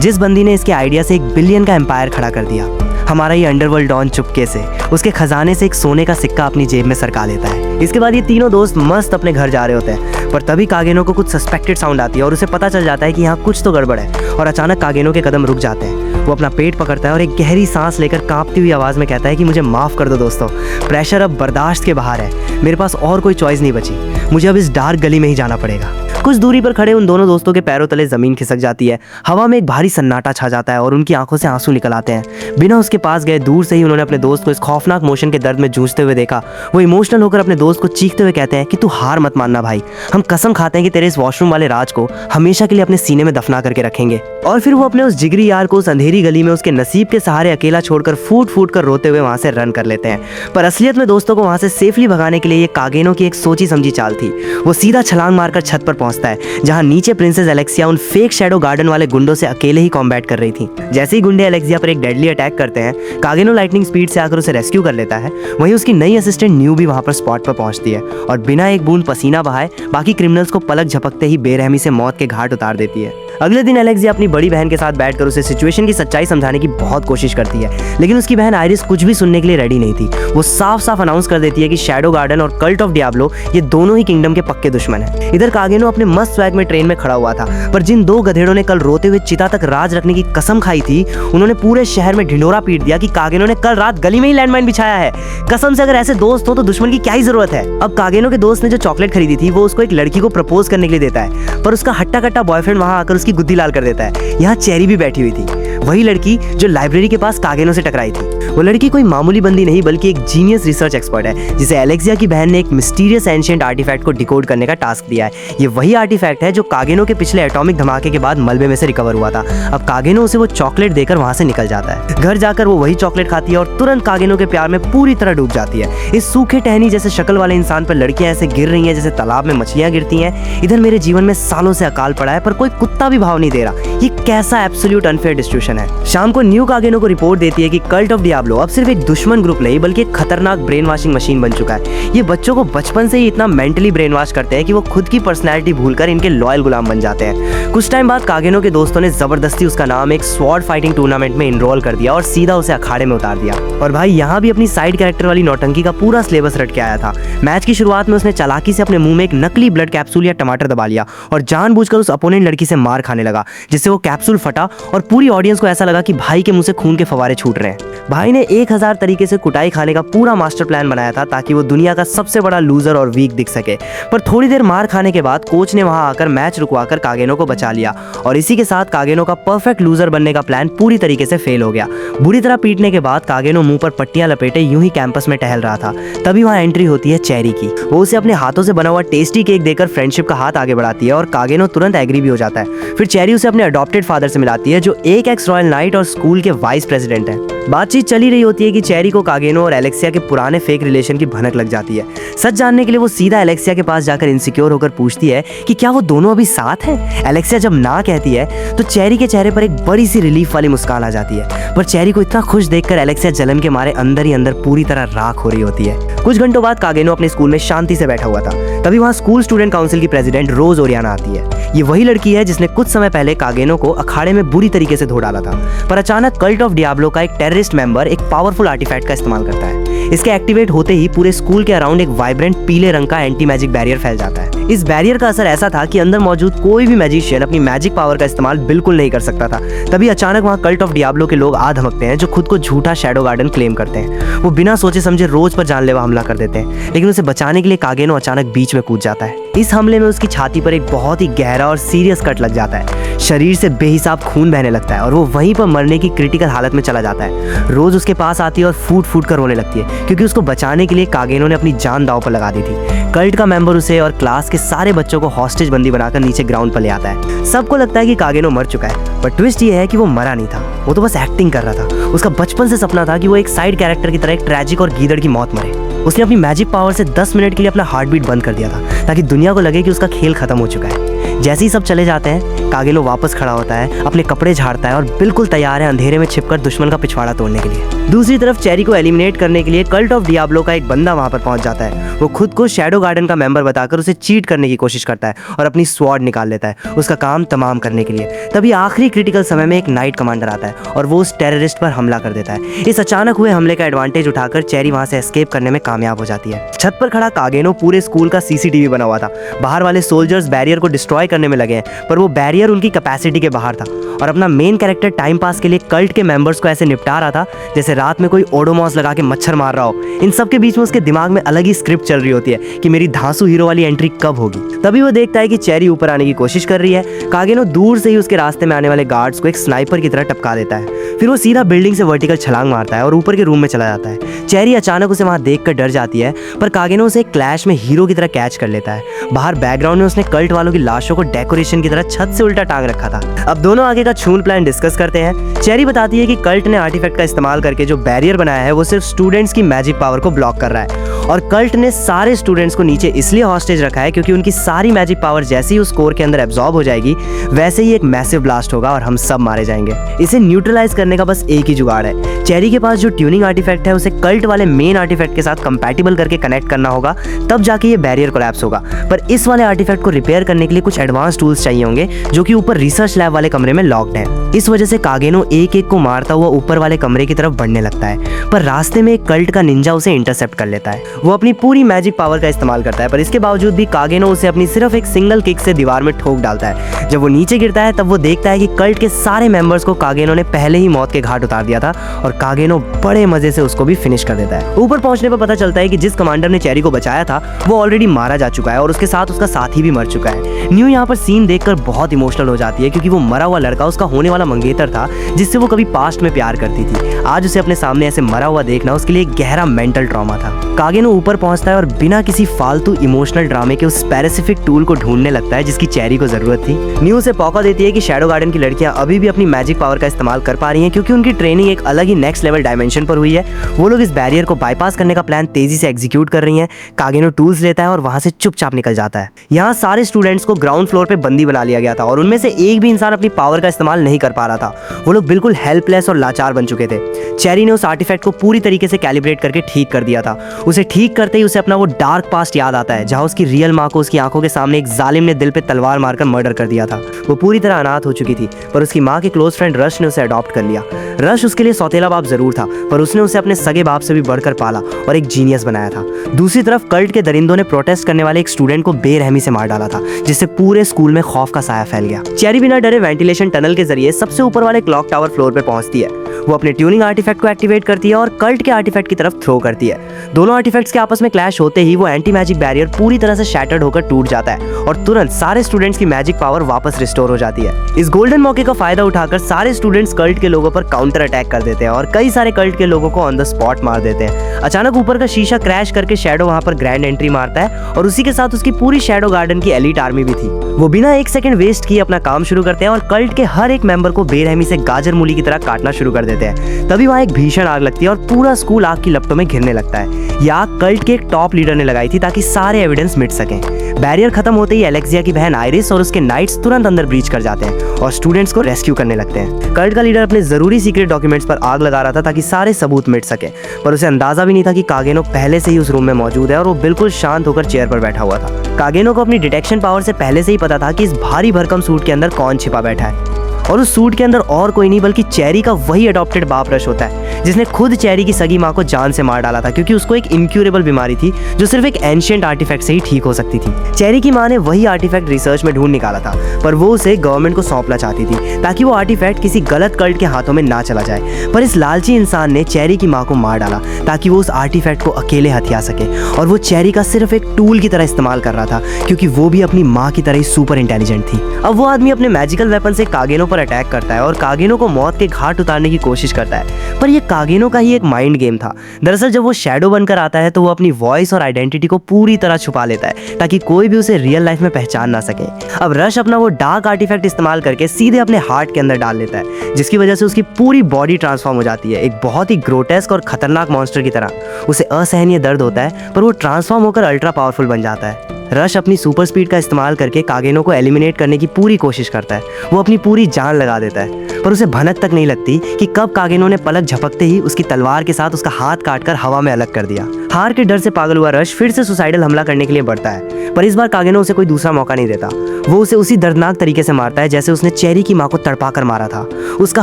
जिस बंदी ने इसके आइडिया से 1 बिलियन का एम्पायर खड़ा कर दिया, हमारा ये अंडरवर्ल्ड डॉन चुपके से उसके खजाने से एक सोने का सिक्का अपनी जेब में सरका लेता है। इसके बाद ये तीनों दोस्त मस्त अपने घर जा रहे होते हैं, पर तभी कागेनो को कुछ सस्पेक्टेड साउंड आती है और उसे पता चल जाता है कि यहाँ कुछ तो गड़बड़ है। और अचानक कागेनो के कदम रुक जाते हैं। वो अपना पेट पकड़ता है और एक गहरी सांस लेकर कांपती हुई आवाज़ में कहता है कि मुझे माफ़ कर दो दोस्तों, प्रेशर अब बर्दाश्त के बाहर है, मेरे पास और कोई चॉइस नहीं बची, मुझे अब इस डार्क गली में ही जाना पड़ेगा। कुछ दूरी पर खड़े उन दोनों दोस्तों के पैरों तले जमीन खिसक जाती है। हवा में एक भारी सन्नाटा छा जाता है और उनकी आंखों से आंसू निकल आते हैं। बिना उसके पास गए दूर से ही उन्होंने अपने दोस्त को इस खौफनाक मोशन के दर्द में जूझते हुए देखा। वो इमोशनल होकर अपने दोस्त को चीखते हुए कहते हैं कि तू हार मत मानना भाई, हम कसम खाते हैं कि तेरे इस वॉशरूम वाले राज को हमेशा के लिए अपने सीने में दफना करके रखेंगे। और फिर वो अपने उस जिगरी यार को उस अंधेरी गली में उसके नसीब के सहारे अकेला छोड़कर फूट फूट कर रोते हुए वहां से रन कर लेते हैं। पर असलियत में दोस्तों को वहां से सेफली भगाने के लिए ये कागेनो की एक सोची समझी चाल थी। वो सीधा छलांग मारकर छत पर पहुंचता है, जहां नीचे प्रिंसेस एलेक्सिया उन फेक शैडो गार्डन वाले गुंडों से अकेले ही कॉम्बैट कर रही थी। जैसे ही गुंडे एलेक्सिया पर एक डेडली अटैक करते हैं, कागेनो लाइटनिंग स्पीड से आकर उसे रेस्क्यू कर लेता है। वहीं उसकी नई असिस्टेंट न्यू भी वहां पर स्पॉट पर पहुंचती है और बिना एक बूंद पसीना बहाए बाकी क्रिमिनल्स को पलक झपकते ही बेरहमी से मौत के घाट उतार देती है। अगले दिन एलेक्सिया अपनी बड़ी बहन के साथ बैठकर उसे सिचुएशन की सच्चाई समझाने की बहुत कोशिश करती है, लेकिन उसकी बहन आयरिस कुछ भी सुनने के लिए रेडी नहीं थी। वो साफ साफ अनाउंस कर देती है कि शैडो गार्डन और कल्ट ऑफ डियाब्लो ये दोनों ही किंगडम के पक्के दुश्मन हैं। इधर कागेनो अपने मस्त स्वैग में ट्रेन में खड़ा हुआ था, पर जिन दो गधेड़ों ने कल रोते हुए चिता तक राज रखने की कसम खाई थी, उन्होंने पूरे शहर में ढिंढोरा पीट दिया कि कागेनो ने कल रात गली में ही लैंडमाइन बिछाया है। कसम से अगर ऐसे दोस्त हो तो दुश्मन की क्या ही जरूरत है। अब कागेनो के दोस्त ने जो चॉकलेट खरीदी थी वो उसको एक लड़की को प्रपोज करने के लिए देता है, पर उसका हट्टा कट्टा बॉयफ्रेंड वहां आकर उसकी गुद्दी लाल कर देता है। यहाँ चेरी भी बैठी हुई थी, वही लड़की जो लाइब्रेरी के पास कागेनो से टकराई थी। वो लड़की कोई मामूली बंदी नहीं बल्कि एक जीनियस रिसर्च एक्सपर्ट है, जिसे एलेक्सिया की बहन ने एक मिस्टीरियस एंशिएंट आर्टिफैक्ट को डिकोड करने का टास्क दिया है। ये वही आर्टिफैक्ट है जो कागेनो के पिछले एटॉमिक धमाके के बाद मलबे में से रिकवर हुआ था। अब कागेनो उसे वो चॉकलेट देकर वहां से निकल जाता है। घर जाकर वो वही चॉकलेट खाती है और तुरंत कागेनो के प्यार में पूरी तरह डूब जाती है। इस सूखे टहनी जैसे शक्ल वाले इंसान पर लड़कियां ऐसे गिर रही हैं जैसे तालाब में मछलियां गिरती हैं। इधर मेरे जीवन में सालों से अकाल पड़ा है पर कोई कुत्ता भी भाव नहीं दे रहा। ये कैसा एब्सोल्यूट अनफेयर डिस्ट्रीब्यूशन है। शाम को न्यू कागेनो को रिपोर्ट देती है कि कल्ट ऑफ डियाब्लो अब सिर्फ एक दुश्मन ग्रुप नहीं बल्कि एक खतरनाक ब्रेन वॉशिंग मशीन बन चुका है। ये बच्चों को बचपन से ही इतना मेंटली ब्रेन वॉश करते हैं कि वो खुद की पर्सनैलिटी भूलकर इनके लॉयल गुलाम बन जाते हैं। कुछ टाइम बाद कागेनो के दोस्तों ने जबरदस्ती उसका नाम एक स्वॉर्ड फाइटिंग टूर्नामेंट में इनरोल कर दिया और सीधा उसे अखाड़े में उतार दिया। और भाई यहाँ भी अपनी साइड कैरेक्टर वाली नौटंकी का पूरा सिलेबस रट के आया था। मैच की शुरुआत में उसने चालाकी से अपने मुंह में एक नकली ब्लड कैप्सूल या टमाटर दबा लिया और जानबूझकर उस अपोनेंट लड़की से मार खाने लगा, जिससे वो कैप्सूल फटा और पूरी ऑडियंस को ऐसा लगा कि भाई के मुंह से खून के फवारे छूट रहे हैं। भाई ने 1000 तरीके से कुटाई खाने का पूरा मास्टर प्लान बनाया था ताकि वो दुनिया का सबसे बड़ा लूजर और वीक दिख सके। पर थोड़ी देर मार खाने के बाद कोच ने वहां आकर मैच रुकवाकर कागेनो को बचा लिया और इसी के साथ कागेनो का परफेक्ट लूजर बनने का प्लान पूरी तरीके से फेल हो गया। बुरी तरह पीटने के बाद कागेनो मुंह पर पट्टियां लपेटे यूं ही कैंपस में टहल रहा था। तभी वहां एंट्री होती है चेरी की। वो उसे अपने हाथों से बना हुआ टेस्टी केक देकर फ्रेंडशिप का हाथ आगे बढ़ाती है और कागेनो तुरंत एग्री भी हो जाता है। फिर चेरी उसे अपने अडॉप्टेड फादर से मिलाती है, जो एक एक्स रॉयल नाइट और स्कूल के वाइस प्रेसिडेंट है। बातचीत चली रही होती है कि चेरी को कागेनो और एलेक्सिया के पुराने फेक रिलेशन की भनक लग जाती है। सच जानने के लिए वो सीधा एलेक्सिया के पास जाकर इनसिक्योर होकर पूछती है कि क्या वो दोनों अभी साथ हैं। एलेक्सिया जब ना कहती है तो चेरी के चेहरे पर एक बड़ी सी रिलीफ वाली मुस्कान आ जाती है, पर चेरी को इतना खुश देखकर एलेक्सिया जलन के मारे अंदर ही अंदर पूरी तरह राख हो रही होती है। कुछ घंटों बाद कागेनो अपने स्कूल में शांति से बैठा हुआ था। तभी वहाँ स्कूल स्टूडेंट काउंसिल की प्रेसिडेंट रोज ओरियाना आती है। ये वही लड़की है जिसने कुछ समय पहले कागेनो को अखाड़े में बुरी तरीके से धो डाला था। पर अचानक कल्ट ऑफ डियाब्लो का एक टेररिस्ट मेंबर एक पावरफुल आर्टिफैक्ट का इस्तेमाल करता है। इसके एक्टिवेट होते ही पूरे स्कूल के अराउंड एक वाइब्रेंट पीले रंग का एंटी मैजिक बैरियर फैल जाता है। इस बैरियर का असर ऐसा था कि अंदर मौजूद कोई भी मैजिशियन अपनी मैजिक पावर का इस्तेमाल बिल्कुल नहीं कर सकता था। तभी अचानक वहाँ कल्ट ऑफ डियाब्लो के लोग आ धमकते हैं, जो खुद को झूठा शैडो गार्डन क्लेम करते हैं। वो बिना सोचे समझे रोज पर जानलेवा हमला कर देते हैं, लेकिन उसे बचाने के लिए कागेनो अचानक बीच में कूद जाता है। इस हमले में उसकी छाती पर एक बहुत ही गहरा और सीरियस कट लग जाता है। शरीर से बेहिसाब खून बहने लगता है और वो वहीं पर मरने की क्रिटिकल हालत में चला जाता है। रोज उसके पास आती है और फूट फूट कर रोने लगती है, क्योंकि उसको बचाने के लिए कागेनो ने अपनी जान दांव पर लगा दी थी। कल्ट का मेंबर उसे और क्लास के सारे बच्चों को हॉस्टेज बंदी बनाकर नीचे ग्राउंड पर ले आता है। सबको लगता है कि कागेनो मर चुका है, पर ट्विस्ट ये है कि वो मरा नहीं था, वो तो बस एक्टिंग कर रहा था। उसका बचपन से सपना था कि वो एक साइड कैरेक्टर की तरह एक ट्रैजिक और गीदड़ की मौत मरे। उसने अपनी मैजिक पावर से 10 मिनट के लिए अपना हार्ट बीट बंद कर दिया था ताकि दुनिया को लगे कि उसका खेल खत्म हो चुका है। जैसे ही सब चले जाते हैं, कागेनो वापस खड़ा होता है, अपने कपड़े झाड़ता है और बिल्कुल तैयार है अंधेरे में छिपकर दुश्मन का पिछवाड़ा तोड़ने के लिए। दूसरी तरफ चेरी को एलिमिनेट करने के लिए कल्ट ऑफ डियाब्लो का एक बंदा वहां पर पहुंच जाता है। वो खुद को शैडो गार्डन का मेंबर बताकर उसे चीट करने की कोशिश करता है और अपनी स्वॉर्ड निकाल लेता है उसका काम तमाम करने के लिए। तभी आखिरी क्रिटिकल समय में एक नाइट कमांडर आता है और वो उस टेररिस्ट पर हमला कर देता है। इस अचानक हुए हमले का एडवांटेज उठाकर चेरी वहां से एस्केप करने में कामयाब हो जाती है। छत पर खड़ा कागेनो पूरे स्कूल का सीसीटीवी बना हुआ था। बाहर वाले सोल्जर्स बैरियर को डिस्ट्रॉय करने में लगे हैं, पर वो बैरियर उनकी कैपेसिटी के बाहर था और अपना मेन कैरेक्टर टाइम पास के लिए कल्ट के मेंबर्स को ऐसे निपटा रहा था जैसे रात में कोई ओडोमॉस लगा के मच्छर मार रहा हो। इन सब के बीच में उसके दिमाग में अलग ही स्क्रिप्ट चल रही होती है कि मेरी धांसू हीरो वाली एंट्री कब होगी। तभी वो देखता है कि चेरी ऊपर आने की कोशिश कर रही है। कागेनो दूर से ही उसके रास्ते में आने वाले गार्ड्स को एक स्नाइपर की तरह टपका देता है। फिर वो सीधा बिल्डिंग से वर्टिकल छलांग मारता है और ऊपर के रूम में चला जाता है। चेरी अचानक उसे वहां देखकर डर जाती है, पर कागेनो उसे एक क्लैश में हीरो की तरह कैच कर लेता है। बाहर बैकग्राउंड में उसने कल्ट वालों की लाशों को डेकोरेशन की तरह छत से उल्टा टांग रखा था। अब दोनों आगे का छून प्लान डिस्कस करते हैं। चेरी बताती है कि कल्ट ने आर्टिफैक्ट का इस्तेमाल करके जो बैरियर बनाया है वो सिर्फ स्टूडेंट्स की मैजिक पावर को ब्लॉक कर रहा है और कल्ट ने सारे स्टूडेंट्स को नीचे इसलिए हॉस्टेज रखा है क्योंकि उनकी सारी मैजिक पावर जैसे ही उस कोर के अंदर एब्जॉर्ब हो जाएगी वैसे ही एक मैसिव ब्लास्ट होगा और हम सब मारे जाएंगे। इसे न्यूट्रलाइज करने का बस एक ही जुगाड़ है। चेरी के पास जो ट्यूनिंग आर्टिफैक्ट है उसे कल्ट वाले मेन आर्टिफैक्ट के साथ कंपैटिबल करके कनेक्ट करना होगा, तब जाके ये बैरियर कोलैप्स होगा। पर इस वाले आर्टिफैक्ट को रिपेयर करने के लिए कुछ एडवांस टूल्स चाहिए होंगे जो कि ऊपर रिसर्च लैब वाले कमरे में लॉक्ड हैं। इस वजह से कागेनो एक एक को मारता हुआ ऊपर वाले कमरे की तरफ बढ़ने लगता है, पर रास्ते में एक कल्ट का निंजा उसे इंटरसेप्ट कर लेता है। वो अपनी पूरी मैजिक पावर का इस्तेमाल करता है, पर इसके बावजूद भी कागेनो उसे अपनी सिर्फ एक सिंगल किक से दीवार में ठोक डालता है। जब वो नीचे गिरता है तब वो देखता है कि कल्ट के सारे मेंबर्स को कागेनो ने पहले ही मौत के घाट उतार दिया था और कागेनो बड़े मजे से उसको भी फिनिश कर देता है। ऊपर पहुंचने पर पता चलता है कि जिस कमांडर ने चेरी को बचाया था वो ऑलरेडी मारा जा चुका है और उसके साथ उसका साथी भी मर चुका है। न्यू यहाँ पर सीन देखकर बहुत इमोशनल हो जाती है क्योंकि वो मरा हुआ लड़का उसका होने वाला मंगेतर था जिससे वो कभी पास्ट में प्यार करती थी। आज उसे अपने सामने ऐसे मरा हुआ देखना उसके लिए एक गहरा मेंटल ट्रॉमा था। कागेनो ऊपर पहुंचता है और बिना किसी फालतू इमोशनल ड्रामे के उस स्पेसिफिक टूल को ढूंढने लगता है जिसकी चेरी को जरूरत थी। न्यू उसे पौका देती है कि शैडो गार्डन की लड़कियां अभी भी अपनी मैजिक पावर का इस्तेमाल कर पा रही हैं क्योंकि उनकी ट्रेनिंग एक अलग ही नेक्स्ट लेवल डायमेंशन पर हुई है। वो लोग इस बैरियर को बाईपास करने का प्लान तेजी से एग्जीक्यूट कर रही हैं। कागेनो टूल्स लेता है और वहां से चुपचाप निकल जाता है। यहाँ सारे स्टूडेंट्स को ग्राउंड फ्लोर पे बंदी बना लिया गया था और उनमें से एक भी इंसान अपनी पावर का इस्तेमाल नहीं कर पा रहा था। वो लोग बिल्कुल हेल्पलेस और लाचार बन चुके थे। चेरी ने उस आर्टिफैक्ट को पूरी तरीके से कैलिब्रेट करके ठीक कर दिया था। उसे ठीक करते ही उसे अपना वो डार्क पास्ट याद आता है जहां उसकी रियल माँ को उसकी आंखों के सामने एक जालिम ने दिल पे तलवार मारकर मर्डर कर दिया था। वो पूरी तरह अनाथ हो चुकी थी, पर उसकी माँ के क्लोज फ्रेंड रश ने उसे अडॉप्ट कर लिया। रश उसके लिए सौतेला बाप जरूर था, पर उसने उसे अपने सगे बाप से भी बढ़कर पाला और एक जीनियस बनाया था। दूसरी तरफ कल्ट के दरिंदों ने प्रोटेस्ट करने वाले एक स्टूडेंट को बेरहमी से मार डाला था, जिससे पूरे स्कूल में खौफ का साया फैल गया। चेरी बिना डरे वेंटिलेशन टनल के जरिए सबसे ऊपर वाले क्लॉक टावर फ्लोर पे पहुंचती है। वो अपने ट्यूनिंग आर्टिफैक्ट को एक्टिवेट करती है और कल्ट के आर्टिफैक्ट की तरफ थ्रो करती है। दोनों आर्टिफैक्ट्स के आपस में क्लैश होते ही वो एंटी मैजिक बैरियर पूरी तरह से शैटर्ड होकर टूट जाता है और तुरंत सारे स्टूडेंट्स की मैजिक पावर वापस रिस्टोर हो जाती है। इस गोल्डन मौके का फायदा उठाकर सारे स्टूडेंट्स कल्ट के लोगों पर काउंटर अटैक कर देते हैं और कई सारे कल्ट के लोगों को ऑन द स्पॉट मार देते हैं। अचानक ऊपर का शीशा क्रैश करके शैडो वहां पर ग्रैंड एंट्री मारता है और उसी के साथ उसकी पूरी शैडो गार्डन की एलीट आर्मी भी थी। वो बिना एक सेकंड वेस्ट किए अपना काम शुरू करते हैं और कल्ट के हर एक मेंबर को बेरहमी से गाजर मूली की तरह काटना शुरू कर देते हैं। तभी वहां एक भीषण आग लगती है और पूरा स्कूल आग की लपटों में घिरने लगता है। यह आग कल्ट के एक टॉप लीडर ने लगाई थी ताकि सारे एविडेंस मिट सकें। बैरियर खत्म होते ही एलेक्सिया की बहन आइरिस और उसके नाइट्स तुरंत अंदर ब्रीच कर जाते हैं और स्टूडेंट्स को रेस्क्यू करने लगते हैं। कल्ट का लीडर अपने जरूरी सीक्रेट डॉक्यूमेंट्स पर आग लगा रहा था ताकि सारे सबूत मिट सके, पर उसे अंदाजा भी नहीं था कि कागेनो पहले से ही उस रूम में मौजूद है और वो बिल्कुल शांत होकर चेयर पर बैठा हुआ था। कागेनो को अपनी डिटेक्शन पावर से पहले से ही पता था कि इस भारी भरकम सूट के अंदर कौन छिपा बैठा है और उस सूट के अंदर और कोई नहीं बल्कि चेरी का वही अडॉप्टेड बाप रश होता है जिसने खुद चेरी की सगी माँ को जान से मार डाला था क्योंकि उसको एक इनक्यूरेबल बीमारी थी जो सिर्फ एक एंशिएंट आर्टिफैक्ट से ही ठीक हो सकती थी। चेरी की माँ ने वही आर्टिफैक्ट रिसर्च में ढूंढ निकाला था, पर वो उसे गवर्नमेंट को सौंपना चाहती थी ताकि वो आर्टिफैक्ट किसी गलत कल्ट के हाथों में ना चला जाए। पर इस लालची इंसान ने चेरी की माँ को मार डाला ताकि वो उस आर्टिफैक्ट को अकेले हथिया सके और वो चेरी का सिर्फ एक टूल की तरह इस्तेमाल कर रहा था क्योंकि वो भी अपनी माँ की तरह ही सुपर इंटेलिजेंट थी। अब वो आदमी अपने मैजिकल वेपन से कागेनो पर अटैक करता है और कागेनो को मौत के घाट उतारने की कोशिश करता है, पर ये कागेनो का ही एक माइंड गेम था। दरअसल जब वो शैडो बनकर आता है तो वो अपनी वॉइस और आइडेंटिटी को पूरी तरह छुपा लेता है ताकि कोई भी उसे रियल लाइफ में पहचान ना सके। अब रश अपना वो डार्क आर्टिफैक्ट इस्तेमाल करके सीधे अपने हार्ट के अंदर डाल लेता है, जिसकी वजह से उसकी पूरी बॉडी ट्रांसफॉर्म हो जाती है एक बहुत ही ग्रोटेस्क और खतरनाक मॉन्स्टर की तरह। उसे असहनीय दर्द होता है पर वो ट्रांसफॉर्म होकर अल्ट्रा पावरफुल बन जाता है। रश अपनी सुपर स्पीड का इस्तेमाल करके कागेनो को एलिमिनेट करने की पूरी कोशिश करता है। वो अपनी पूरी जान लगा देता है, पर उसे भनक तक नहीं लगती कि कब कागेनो ने पलक झपकते ही उसकी तलवार के साथ उसका हाथ काटकर हवा में अलग कर दिया। हार के डर से पागल हुआ रश फिर से सुसाइडल हमला करने के लिए बढ़ता है, पर इस बार कागेनो उसे कोई दूसरा मौका नहीं देता। वो उसे उसी दर्दनाक तरीके से मारता है जैसे उसने चेरी की माँ को तड़पा कर मारा था। उसका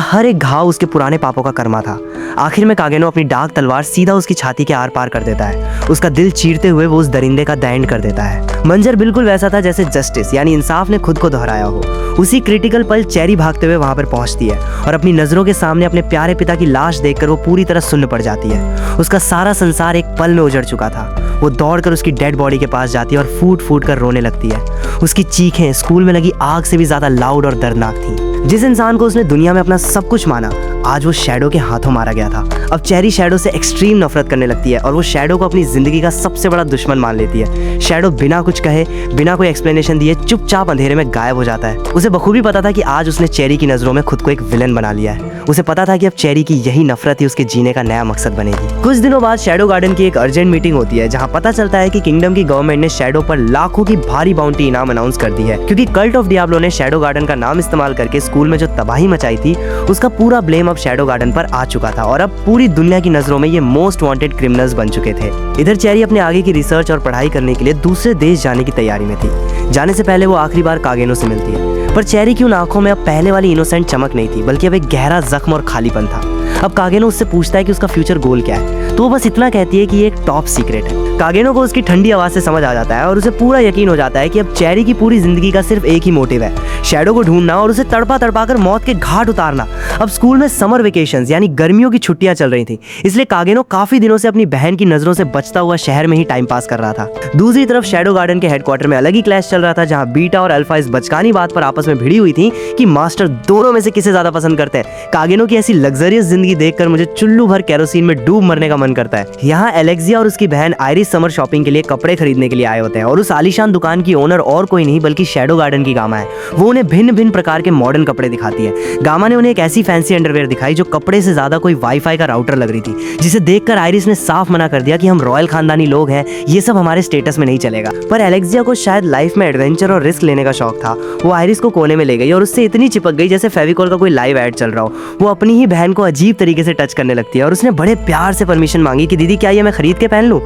हर एक घाव उसके पुराने पापों का कर्मा था। आखिर में कागेनो अपनी डार्क तलवार सीधा उसकी छाती के आर पार कर देता है। उसका दिल चीरते हुए वो उस दरिंदे का द एंड कर देता है। मंजर बिल्कुल वैसा था जैसे जस्टिस यानी इंसाफ ने खुद को दोहराया हो। उसी क्रिटिकल पल चेरी भागते हुए वहां पर पहुंचती है और अपनी नजरों के सामने अपने प्यारे पिता की लाश देखकर वो पूरी तरह सुन्न पड़ जाती है। उसका सारा संसार एक पल में उजड़ चुका था। वो दौड़कर उसकी डेड बॉडी के पास जाती है और फूट फूट कर रोने लगती है। उसकी चीखें स्कूल में लगी आग से भी ज्यादा लाउड और दर्दनाक थी। जिस इंसान को उसने दुनिया में अपना सब कुछ माना, आज वो शैडो के हाथों मारा गया था। अब चेरी शैडो से एक्सट्रीम नफरत करने लगती है और वो शैडो को अपनी जिंदगी का सबसे बड़ा दुश्मन मान लेती है। शैडो बिना कुछ कहे, बिना कोई एक्सप्लेनेशन दिए चुपचाप अंधेरे में गायब हो जाता है। उसे बखूबी पता था कि आज उसने चेरी की नजरों में खुद को एक विलन बना लिया है। उसे पता था कि अब चेरी की यही नफरत ही उसके जीने का नया मकसद बनेगी। कुछ दिनों बाद शैडो गार्डन की एक अर्जेंट मीटिंग होती है जहाँ पता चलता है कि किंगडम की गवर्नमेंट ने शैडो पर लाखों की भारी बाउंटी इनाम अनाउंस कर दी है, क्योंकि कल्ट ऑफ डियाब्लो ने शैडो गार्डन का नाम इस्तेमाल करके स्कूल में जो तबाही मचाई थी उसका पूरा ब्लेम अब शैडो गार्डन पर आ चुका था और अब पूरी दुनिया की नजरों में ये मोस्ट वांटेड क्रिमिनल्स बन चुके थे। इधर चेरी अपने आगे की रिसर्च और पढ़ाई करने के लिए दूसरे देश जाने की तैयारी में थी। जाने से पहले वो आखिरी बार कागेनो से मिलती है, पर चेरी की उन आंखों में अब पहले वाली इनोसेंट चमक नहीं थी, बल्कि अब एक गहरा जख्म और खालीपन था। अब कागेनो उससे पूछता है कि उसका फ्यूचर गोल क्या है, तो वो बस इतना कहती है कि ये एक टॉप सीक्रेट है। कागेनो को उसकी ठंडी आवाज से समझ आ जाता है और उसे पूरा यकीन हो जाता है कि अब चेरी की पूरी जिंदगी का सिर्फ एक ही मोटिव है, शैडो को ढूंढना और उसे तड़पा तड़पा कर मौत के घाट उतारना। अब स्कूल में समर वेकेशंस यानी गर्मियों की छुट्टियां चल रही थी, इसलिए कागेनो काफी दिनों से अपनी बहन की नजरों से बचता हुआ शहर में ही टाइम पास कर रहा था। दूसरी तरफ शैडो गार्डन के हेडक्वार्टर में अलग ही क्लैश चल रहा था, जहां बीटा और अल्फा इस बचकानी बात पर आपस में भिड़ी हुई थी कि मास्टर दोनों में से किसे ज्यादा पसंद करते हैं। कागेनो की ऐसी लग्जरियस जिंदगी देखकर मुझे चुल्लू भर केरोसिन में डूब मरने का मन करता है। यहाँ एलेक्सिया और उसकी बहन आयरिस समर शॉपिंग के लिए कपड़े खरीदने के लिए आए होते हैं और उस आलीशान दुकान की ओनर और कोई नहीं बल्कि शैडो गार्डन की गामा है। वो उन्हें भिन्न भिन्न प्रकार के मॉडर्न कपड़े दिखाती है। गामा ने उन्हें एक ऐसी फैंसी अंडरवेयर दिखाई जो कपड़े से ज्यादा कोई वाईफाई का राउटर लग रही थी, जिसे देखकर आयरिस ने साफ मना कर दिया कि हम रॉयल खानदानी लोग हैं, ये सब हमारे स्टेटस में नहीं चलेगा। पर एलेक्सिया को शायद लाइफ में एडवेंचर और रिस्क लेने का शौक था। वो आयरिस को कोने में ले गई और उससे इतनी चिपक गई जैसे फेविकॉल का कोई लाइव ऐड चल रहा हो। वो अपनी ही बहन को अजीब तरीके से टच करने लगती है और उसने बड़े प्यार से परमिशन मांगी कि दीदी क्या ये मैं खरीद के पहन लूं?